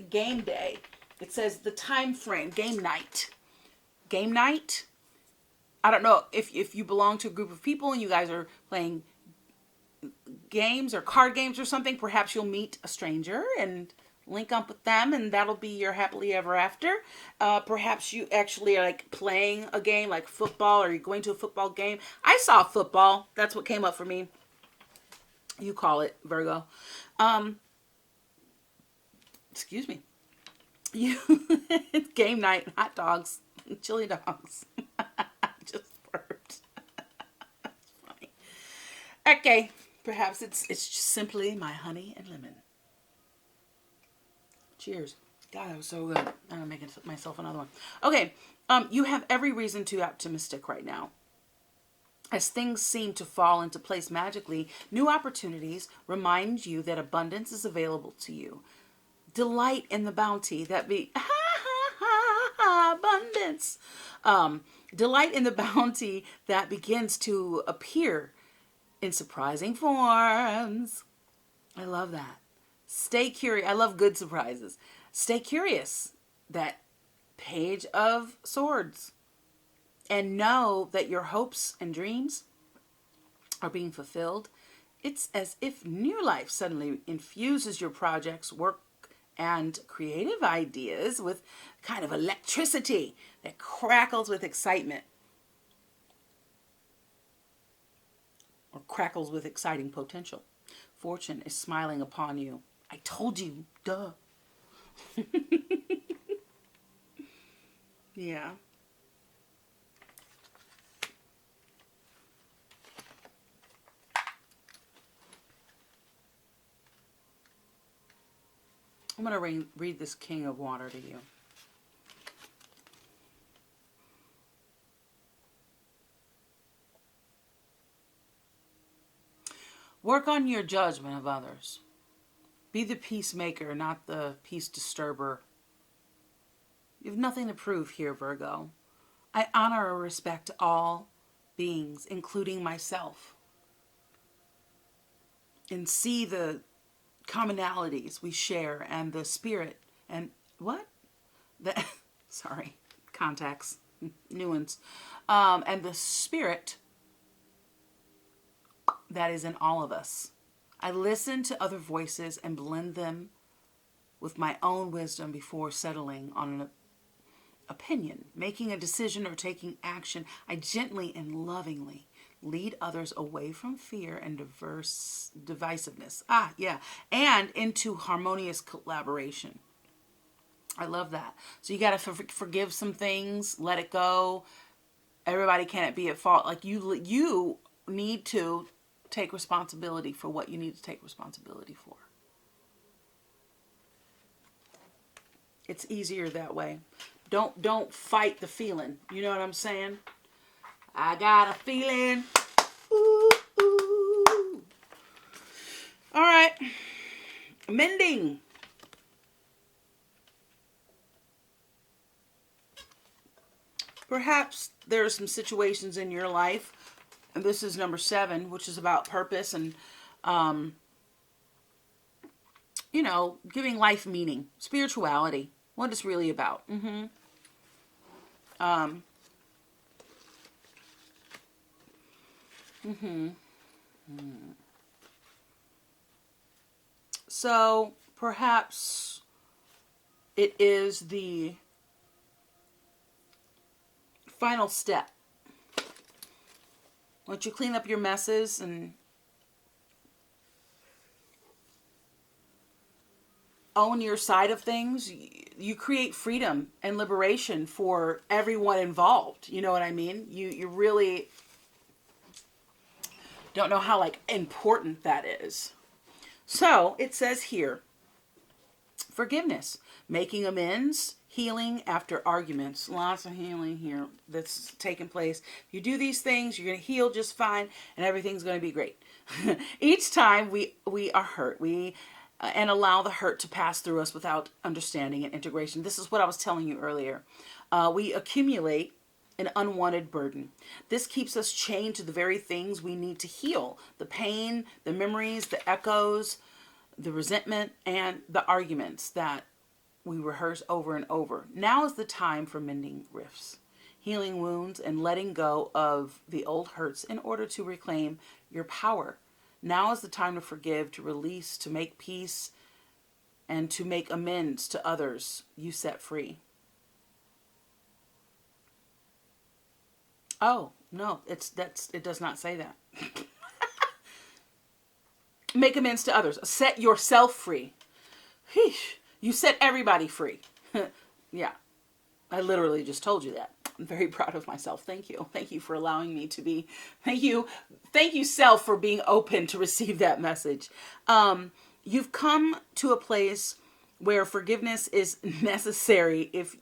game day. It says the time frame, game night. Game night. I don't know if you belong to a group of people and you guys are playing games or card games or something. Perhaps you'll meet a stranger and link up with them, and that'll be your happily ever after. Perhaps you actually are like playing a game like football, or you're going to a football game. I saw football. That's what came up for me. You call it, Virgo. Excuse me. It's game night. Hot dogs. Chili dogs. Just burped. That's funny. Okay. Perhaps it's just simply my honey and lemon. Cheers. God, that was so good. I'm making myself another one. Okay. You have every reason to be optimistic right now. As things seem to fall into place magically, new opportunities remind you that abundance is available to you. Delight in the bounty that abundance. Delight in the bounty that begins to appear in surprising forms. I love that. Stay curious. I love good surprises. Stay curious. That Page of Swords. And know that your hopes and dreams are being fulfilled. It's as if new life suddenly infuses your projects, work, and creative ideas with kind of electricity that crackles with excitement. Or crackles with exciting potential. Fortune is smiling upon you. I told you, duh. Yeah. I'm going to read this King of Water to you. Work on your judgment of others. Be the peacemaker, not the peace disturber. You have nothing to prove here, Virgo. I honor and respect all beings, including myself, and see the commonalities we share and the spirit and what? Sorry, context, nuance. And the spirit that is in all of us. I listen to other voices and blend them with my own wisdom before settling on an opinion, making a decision, or taking action. I gently and lovingly lead others away from fear and divisiveness. And into harmonious collaboration. I love that. So you got to forgive some things, let it go. Everybody can't be at fault. Like you need to take responsibility for what you need to take responsibility for. It's easier that way. Don't fight the feeling. You know what I'm saying? I got a feeling. Ooh, ooh. All right. Mending. Perhaps there are some situations in your life, and this is number 7, which is about purpose and, giving life meaning, spirituality, what it's really about. So perhaps it is the final step. Once you clean up your messes and own your side of things, you create freedom and liberation for everyone involved. You know what I mean? You really don't know how important that is. So it says here, forgiveness, making amends, healing after arguments. Lots of healing here that's taking place. If you do these things, you're going to heal just fine and everything's going to be great. Each time we are hurt, and allow the hurt to pass through us without understanding and integration. This is what I was telling you earlier. We accumulate an unwanted burden. This keeps us chained to the very things we need to heal. The pain, the memories, the echoes, the resentment, and the arguments that we rehearse over and over. Now is the time for mending rifts, healing wounds, and letting go of the old hurts in order to reclaim your power. Now is the time to forgive, to release, to make peace, and to make amends to others you set free. Oh, no, it does not say that. Make amends to others. Set yourself free. You set everybody free. Yeah, I literally just told you that. I'm very proud of myself. Thank you. Thank you for allowing me to be. Thank you, self, for being open to receive that message. You've come to a place where forgiveness is necessary. If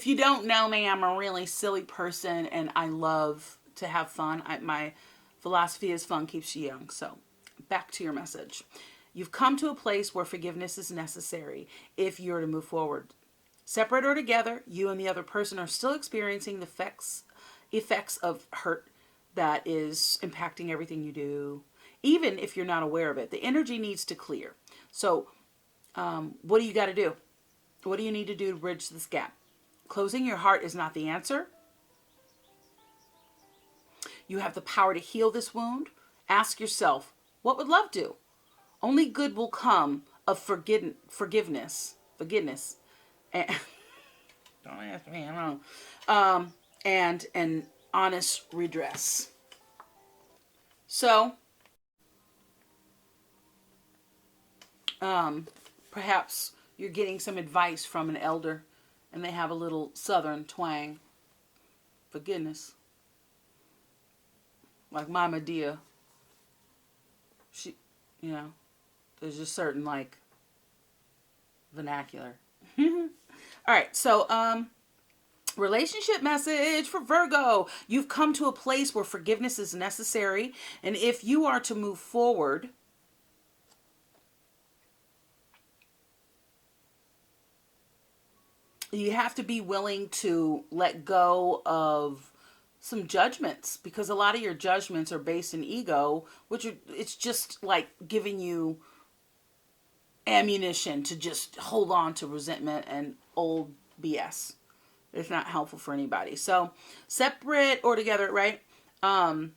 you don't know me, I'm a really silly person and I love to have fun. My philosophy is fun keeps you young. So back to your message. You've come to a place where forgiveness is necessary if you're to move forward. Separate or together, you and the other person are still experiencing the effects of hurt that is impacting everything you do, even if you're not aware of it. The energy needs to clear. So what do you got to do? What do you need to do to bridge this gap? Closing your heart is not the answer. You have the power to heal this wound. Ask yourself, what would love do? Only good will come of forgiveness. And, don't ask me, I don't know. And an honest redress. So, perhaps you're getting some advice from an elder and they have a little southern twang. For goodness. Like Mama Dia. She, you know, there's just certain like vernacular. All right, so relationship message for Virgo. You've come to a place where forgiveness is necessary, and if you are to move forward, you have to be willing to let go of some judgments, because a lot of your judgments are based in ego, it's just like giving you ammunition to just hold on to resentment and old BS. It's not helpful for anybody. So separate or together, right? Did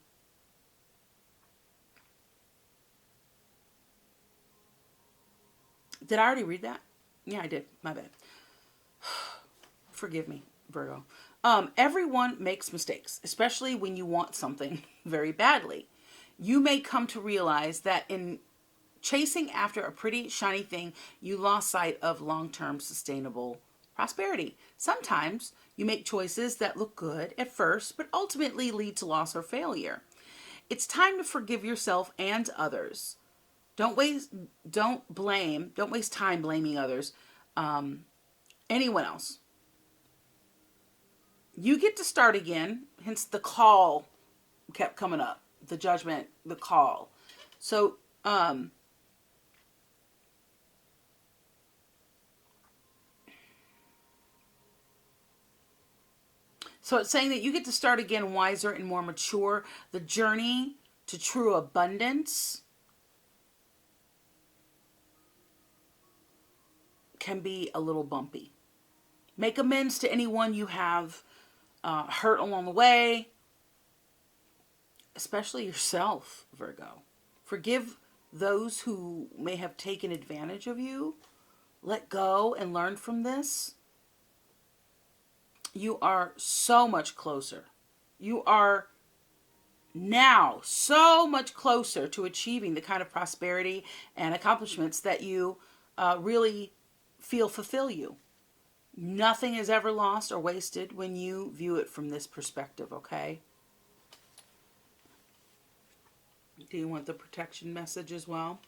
I already read that? Yeah, I did. My bad. Forgive me, Virgo. Everyone makes mistakes, especially when you want something very badly. You may come to realize that in chasing after a pretty shiny thing, you lost sight of long-term sustainable prosperity. Sometimes you make choices that look good at first, but ultimately lead to loss or failure. It's time to forgive yourself and others. Don't waste time blaming others, anyone else. You get to start again, hence the call kept coming up. The judgment, the call. So, So it's saying that you get to start again wiser and more mature. The journey to true abundance can be a little bumpy. Make amends to anyone you have hurt along the way, especially yourself, Virgo. Forgive those who may have taken advantage of you. Let go and learn from this. You are so much closer. You are now so much closer to achieving the kind of prosperity and accomplishments that you really feel fulfill you. Nothing is ever lost or wasted when you view it from this perspective, okay? Do you want the protection message as well?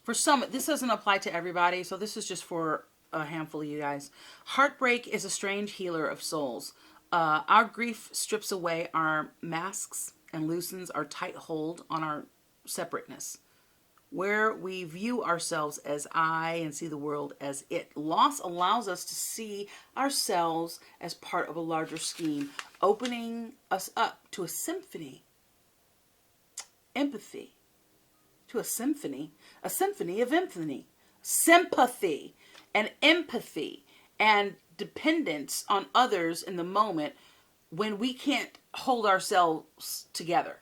For some, this doesn't apply to everybody, so this is just for a handful of you guys. Heartbreak is a strange healer of souls. Our grief strips away our masks and loosens our tight hold on our separateness, where we view ourselves as I and see the world as it. Loss allows us to see ourselves as part of a larger scheme, opening us up to a symphony. Empathy. To a symphony of empathy. Sympathy and empathy and dependence on others in the moment when we can't hold ourselves together.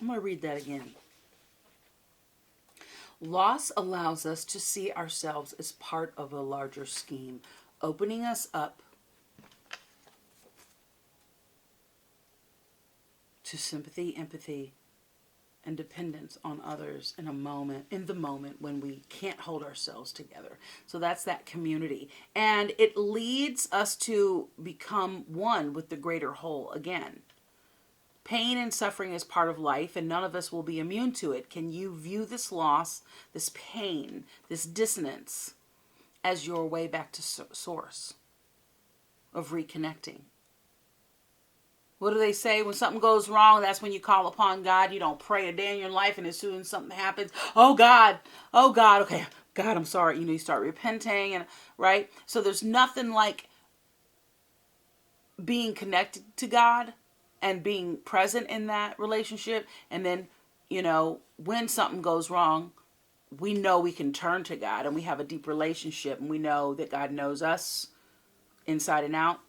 I'm going to read that again. Loss allows us to see ourselves as part of a larger scheme, opening us up to sympathy, empathy, and dependence on others in the moment when we can't hold ourselves together. So that's that community. And it leads us to become one with the greater whole again. Pain and suffering is part of life, and none of us will be immune to it. Can you view this loss, this pain, this dissonance as your way back to source of reconnecting? What do they say? When something goes wrong, that's when you call upon God. You don't pray a day in your life, and as soon as something happens, oh God, okay, God, I'm sorry. You start repenting, and right? So there's nothing like being connected to God and being present in that relationship. And then, when something goes wrong, we know we can turn to God, and we have a deep relationship, and we know that God knows us inside and out.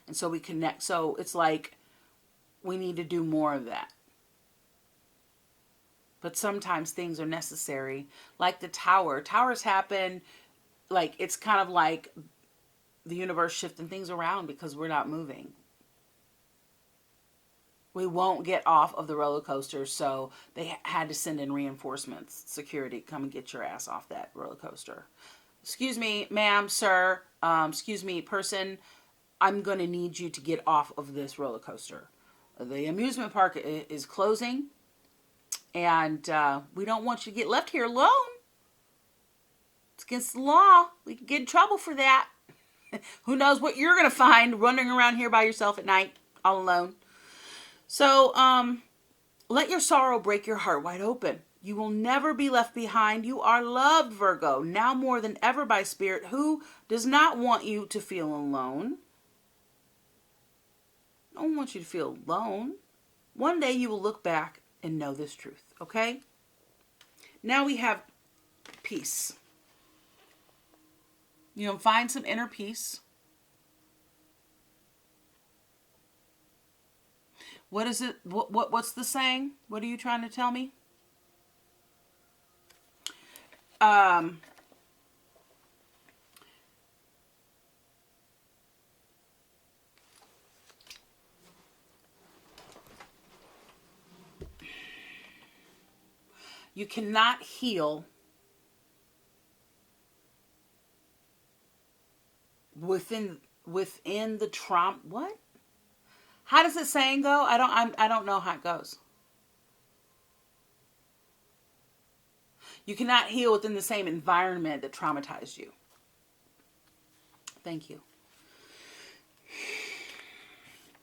And so we connect. So it's like we need to do more of that. But sometimes things are necessary. Like the tower. Towers happen, like, it's kind of like the universe shifting things around because we're not moving. We won't get off of the roller coaster, so they had to send in reinforcements. Security, come and get your ass off that roller coaster. Excuse me, ma'am, sir, excuse me, person, I'm going to need you to get off of this roller coaster. The amusement park is closing, and we don't want you to get left here alone. It's against the law. We can get in trouble for that. Who knows what you're going to find running around here by yourself at night, all alone. So, let your sorrow break your heart wide open. You will never be left behind. You are loved, Virgo, now more than ever by Spirit, who does not want you to feel alone. I don't want you to feel alone. One day you will look back and know this truth, okay? Now we have peace. You know, find some inner peace. What is it? What's the saying? What are you trying to tell me? You cannot heal within the trauma. What? How does the saying go? I don't know how it goes. You cannot heal within the same environment that traumatized you. Thank you.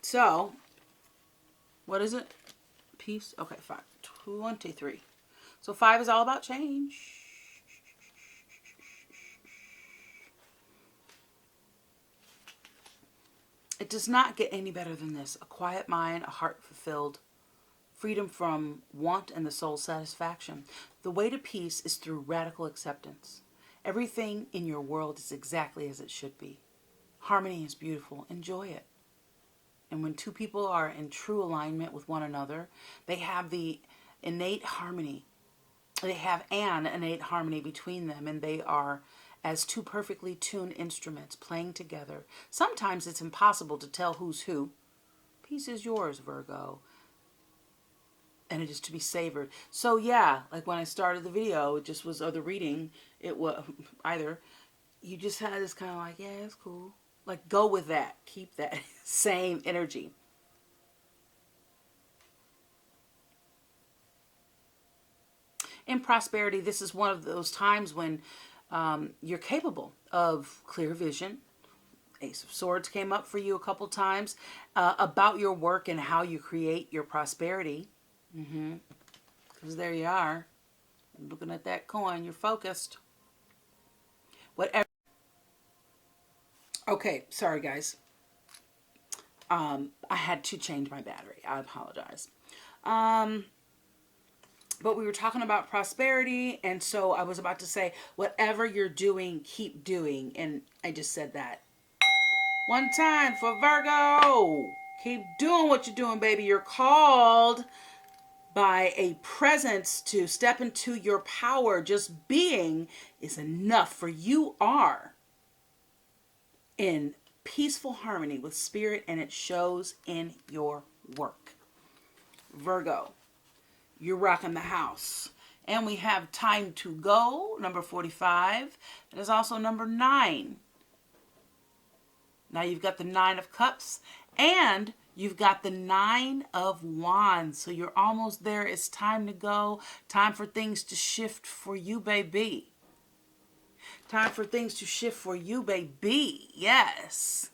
So, what is it? Peace? Okay, 5. 23. So 5 is all about change. It does not get any better than this. A quiet mind, a heart fulfilled, freedom from want and the soul's satisfaction. The way to peace is through radical acceptance. Everything in your world is exactly as it should be. Harmony is beautiful. Enjoy it. And when two people are in true alignment with one another, they have the innate harmony. They have an innate harmony between them, and they are as two perfectly tuned instruments playing together. Sometimes it's impossible to tell who's who. Peace is yours, Virgo. And it is to be savored. So yeah, like when I started the video, it just was, or the reading, it was either, you just had this kind of like, yeah, it's cool. Like, go with that. Keep that same energy. In prosperity, this is one of those times when you're capable of clear vision. Ace of Swords came up for you a couple times about your work and how you create your prosperity. Because there you are. Looking at that coin, you're focused. Whatever. Okay, sorry guys. I had to change my battery. I apologize. But we were talking about prosperity, and so I was about to say, whatever you're doing, keep doing. And I just said that. One time for Virgo. Keep doing what you're doing, baby. You're called by a presence to step into your power. Just being is enough, for you are in peaceful harmony with spirit, and it shows in your work. Virgo, you're rocking the house. And we have time to go, number 45. It is also number 9. Now you've got the 9 of Cups, and you've got the 9 of Wands. So you're almost there. It's time to go. Time for things to shift for you, baby. Time for things to shift for you, baby. Yes.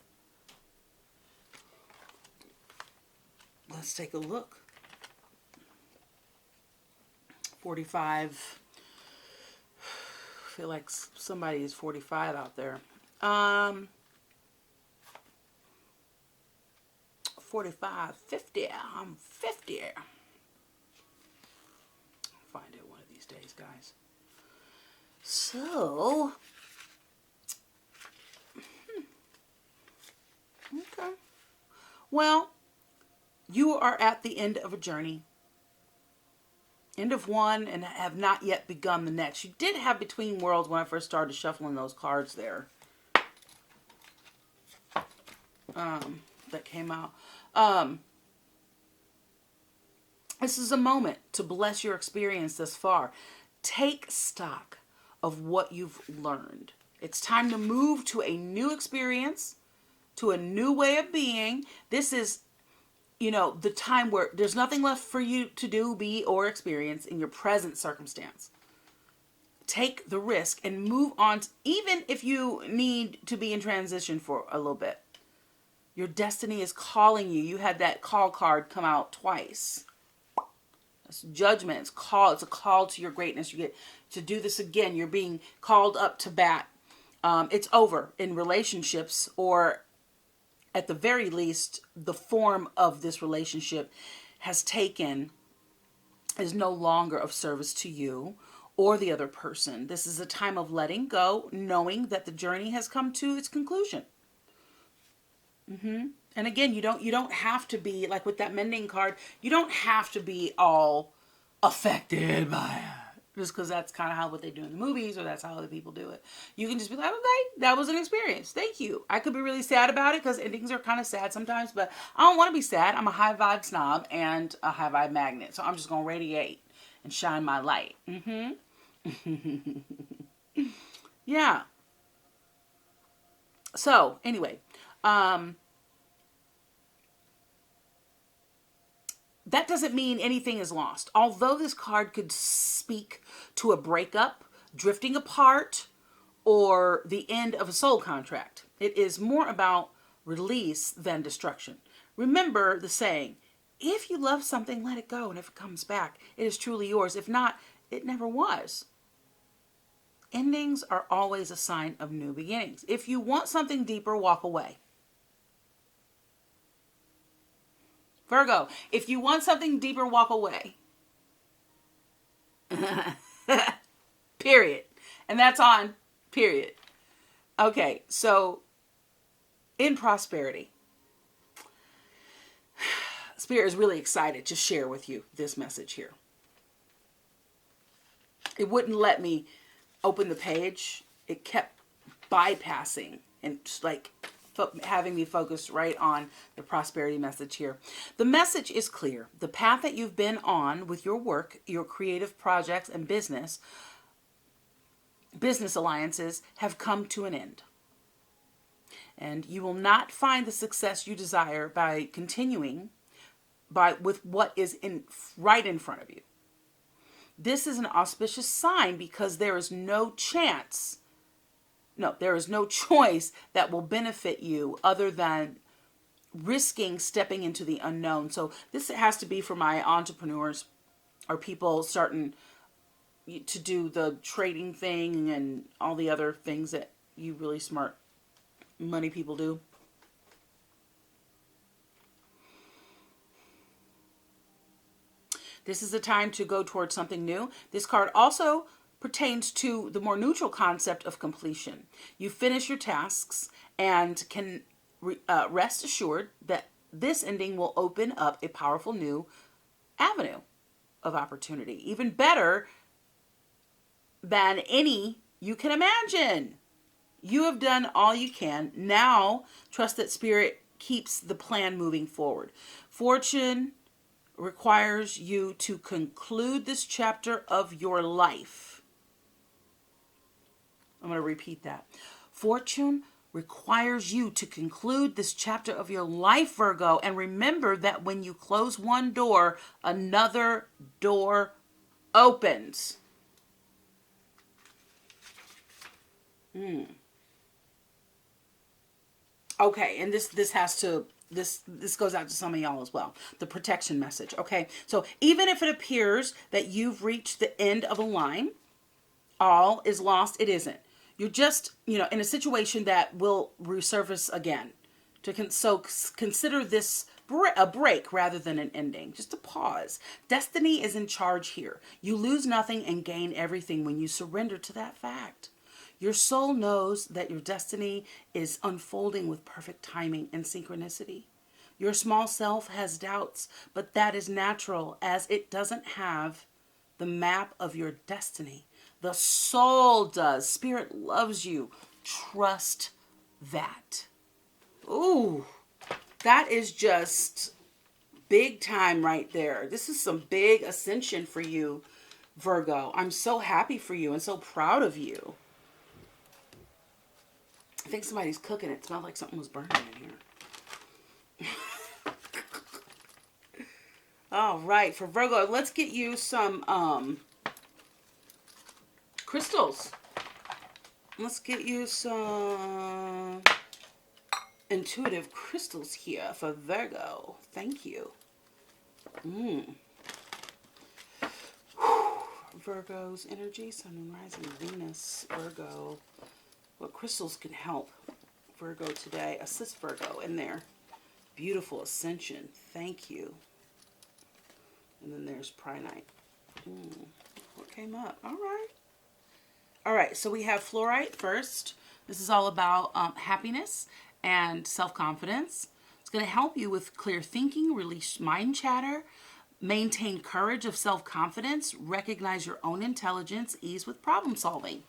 Let's take a look. 45. I feel like somebody is 45 out there. 45, 50. I'm 50. I'll find it one of these days, guys. So, okay. Well, you are at the end of a journey. End of one and have not yet begun the next. You did have Between Worlds when I first started shuffling those cards there. That came out. This is a moment to bless your experience thus far. Take stock of what you've learned. It's time to move to a new experience, to a new way of being. This is, the time where there's nothing left for you to do, be, or experience in your present circumstance. Take the risk and move on, even if you need to be in transition for a little bit. Your destiny is calling you. You had that call card come out twice. That's judgment. It's a call to your greatness. You get to do this again. You're being called up to bat. It's over in relationships, or at the very least, the form of this relationship is no longer of service to you or the other person. This is a time of letting go, knowing that the journey has come to its conclusion. And again, you don't have to be, like with that mending card, you don't have to be all affected by it. Just because that's kind of what they do in the movies, or that's how other people do it. You can just be like, okay, that was an experience. Thank you. I could be really sad about it, because endings are kind of sad sometimes, but I don't want to be sad. I'm a high vibe snob and a high vibe magnet. So I'm just going to radiate and shine my light. Yeah. So anyway, that doesn't mean anything is lost. Although this card could speak to a breakup, drifting apart, or the end of a soul contract, it is more about release than destruction. Remember the saying, if you love something, let it go. And if it comes back, it is truly yours. If not, it never was. Endings are always a sign of new beginnings. If you want something deeper, walk away. Virgo, if you want something deeper, walk away. Period. And that's on period. Okay, so in prosperity, Spirit is really excited to share with you this message here. It wouldn't let me open the page. It kept bypassing and having me focus right on the prosperity message here. The message is clear. The path that you've been on with your work, your creative projects, and business alliances have come to an end. And you will not find the success you desire by continuing with what is right in front of you. This is an auspicious sign because there is no choice that will benefit you other than risking stepping into the unknown. So this has to be for my entrepreneurs or people starting to do the trading thing and all the other things that you really smart money people do. This is the time to go towards something new. This card also pertains to the more neutral concept of completion. You finish your tasks and can rest assured that this ending will open up a powerful new avenue of opportunity, even better than any you can imagine. You have done all you can. Now, trust that Spirit keeps the plan moving forward. Fortune requires you to conclude this chapter of your life. I'm going to repeat that. Fortune requires you to conclude this chapter of your life, Virgo. And remember that when you close one door, another door opens. Okay, and this goes out to some of y'all as well. The protection message, okay? So even if it appears that you've reached the end of a line, all is lost, it isn't. You're just, in a situation that will resurface again. So consider this a break rather than an ending. Just a pause. Destiny is in charge here. You lose nothing and gain everything when you surrender to that fact. Your soul knows that your destiny is unfolding with perfect timing and synchronicity. Your small self has doubts, but that is natural as it doesn't have the map of your destiny. The soul does. Spirit loves you. Trust that. Ooh, that is just big time right there. This is some big ascension for you, Virgo. I'm so happy for you and so proud of you. I think somebody's cooking. It smelled like something was burning in here. All right, for Virgo, let's get you some crystals. Let's get you some intuitive crystals here for Virgo. Thank you. Virgo's energy, Sun and Rising Venus, Virgo. What crystals can help Virgo today? Assist Virgo in their beautiful ascension. Thank you. And then there's Prinite. What came up? All right. All right, so we have Fluorite first. This is all about happiness and self-confidence. It's going to help you with clear thinking, release mind chatter, maintain courage of self-confidence, recognize your own intelligence, ease with problem solving.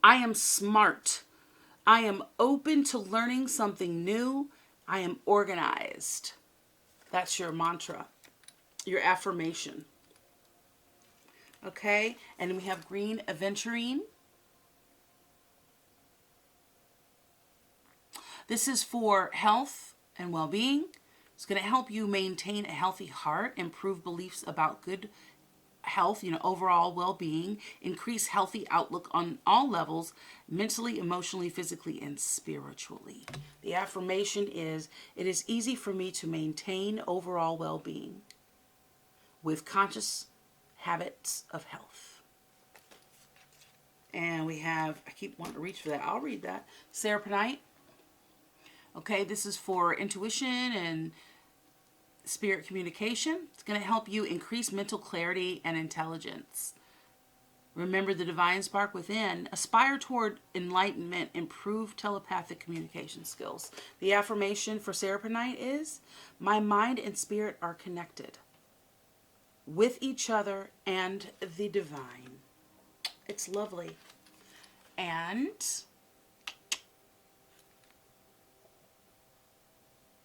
I am smart. I am open to learning something new. I am organized. That's your mantra, your affirmation. Okay, and then we have green Aventurine. This is for health and well-being. It's going to help you maintain a healthy heart, improve beliefs about good health, overall well-being, increase healthy outlook on all levels, mentally, emotionally, physically, and spiritually. The affirmation is, it is easy for me to maintain overall well-being with conscious habits of health. And we have, I keep wanting to reach for that. I'll read that. Seroponite. Okay, this is for intuition and spirit communication. It's going to help you increase mental clarity and intelligence. Remember the divine spark within. Aspire toward enlightenment. Improve telepathic communication skills. The affirmation for Seroponite is, my mind and spirit are connected with each other and the divine. It's lovely. And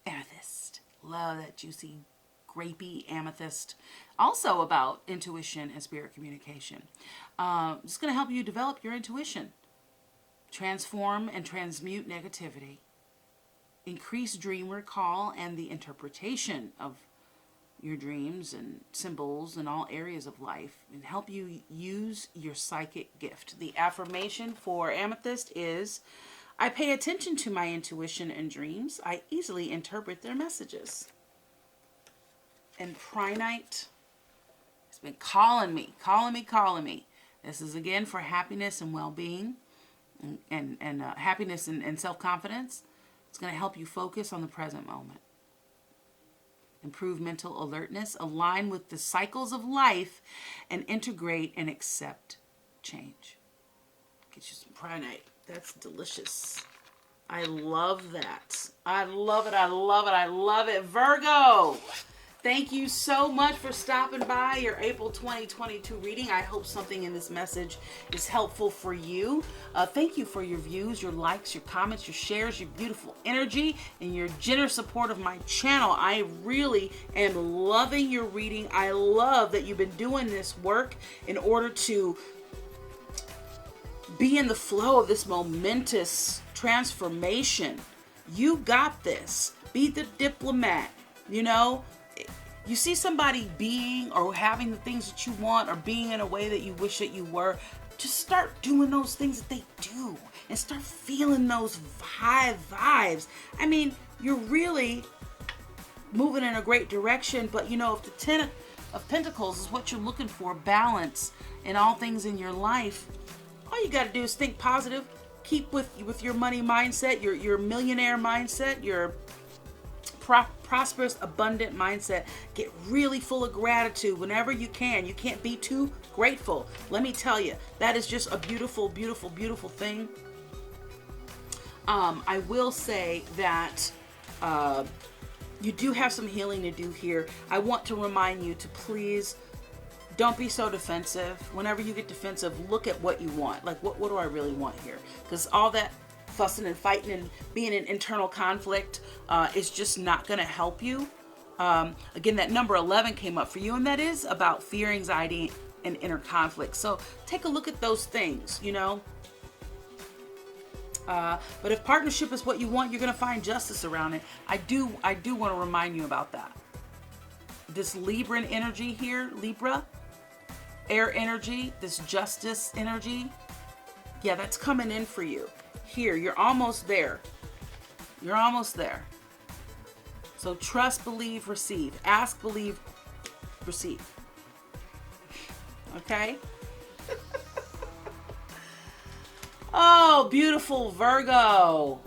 amethyst. Love that juicy, grapey amethyst. Also about intuition and spirit communication. It's going to help you develop your intuition. Transform and transmute negativity. Increase dream recall and the interpretation of your dreams and symbols in all areas of life, and help you use your psychic gift. The affirmation for amethyst is, I pay attention to my intuition and dreams. I easily interpret their messages. And Prinite has been calling me. This is again for happiness and well-being and happiness and self-confidence. It's going to help you focus on the present moment. Improve mental alertness, align with the cycles of life, and integrate and accept change. Get you some Prinite. That's delicious. I love that. I love it. Virgo, thank you so much for stopping by your April 2022 reading. I hope something in this message is helpful for you. Thank you for your views, your likes, your comments, your shares, your beautiful energy, and your generous support of my channel. I really am loving your reading. I love that you've been doing this work in order to be in the flow of this momentous transformation. You got this. Be the diplomat. You see somebody being or having the things that you want or being in a way that you wish that you were, just start doing those things that they do and start feeling those high vibes. I mean, you're really moving in a great direction, but if the Ten of Pentacles is what you're looking for, balance in all things in your life, all you got to do is think positive. Keep with your money mindset, your millionaire mindset, your prosperous, abundant mindset. Get really full of gratitude whenever you can. You can't be too grateful. Let me tell you, that is just a beautiful, beautiful, beautiful thing. I will say that you do have some healing to do here. I want to remind you to please Don't be so defensive. Whenever you get defensive, look at what you want. Like, what do I really want here? Because all that fussing and fighting and being in internal conflict is just not going to help you. Again, that number 11 came up for you, and that is about fear, anxiety, and inner conflict. So take a look at those things, you know. But if partnership is what you want, you're going to find justice around it. I do want to remind you about that. This Libran energy here, Libra, air energy, this justice energy, yeah, that's coming in for you. Here, you're almost there. You're almost there. So trust, believe, receive. Ask, believe, receive. Okay? Oh, beautiful Virgo.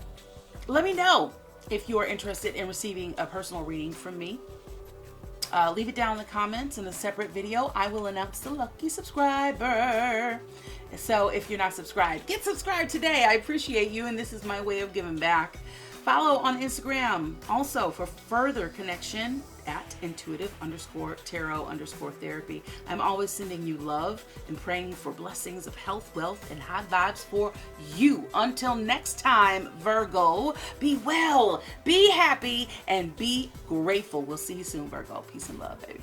Let me know if you are interested in receiving a personal reading from me. Leave it down in the comments. In a separate video, I will announce the lucky subscriber. So if you're not subscribed, get subscribed today. I appreciate you, and this is my way of giving back. Follow on Instagram also for further connection at intuitive_tarot_therapy. I'm always sending you love and praying for blessings of health, wealth, and high vibes for you. Until next time, Virgo, be well, be happy, and be grateful. We'll see you soon, Virgo. Peace and love, baby.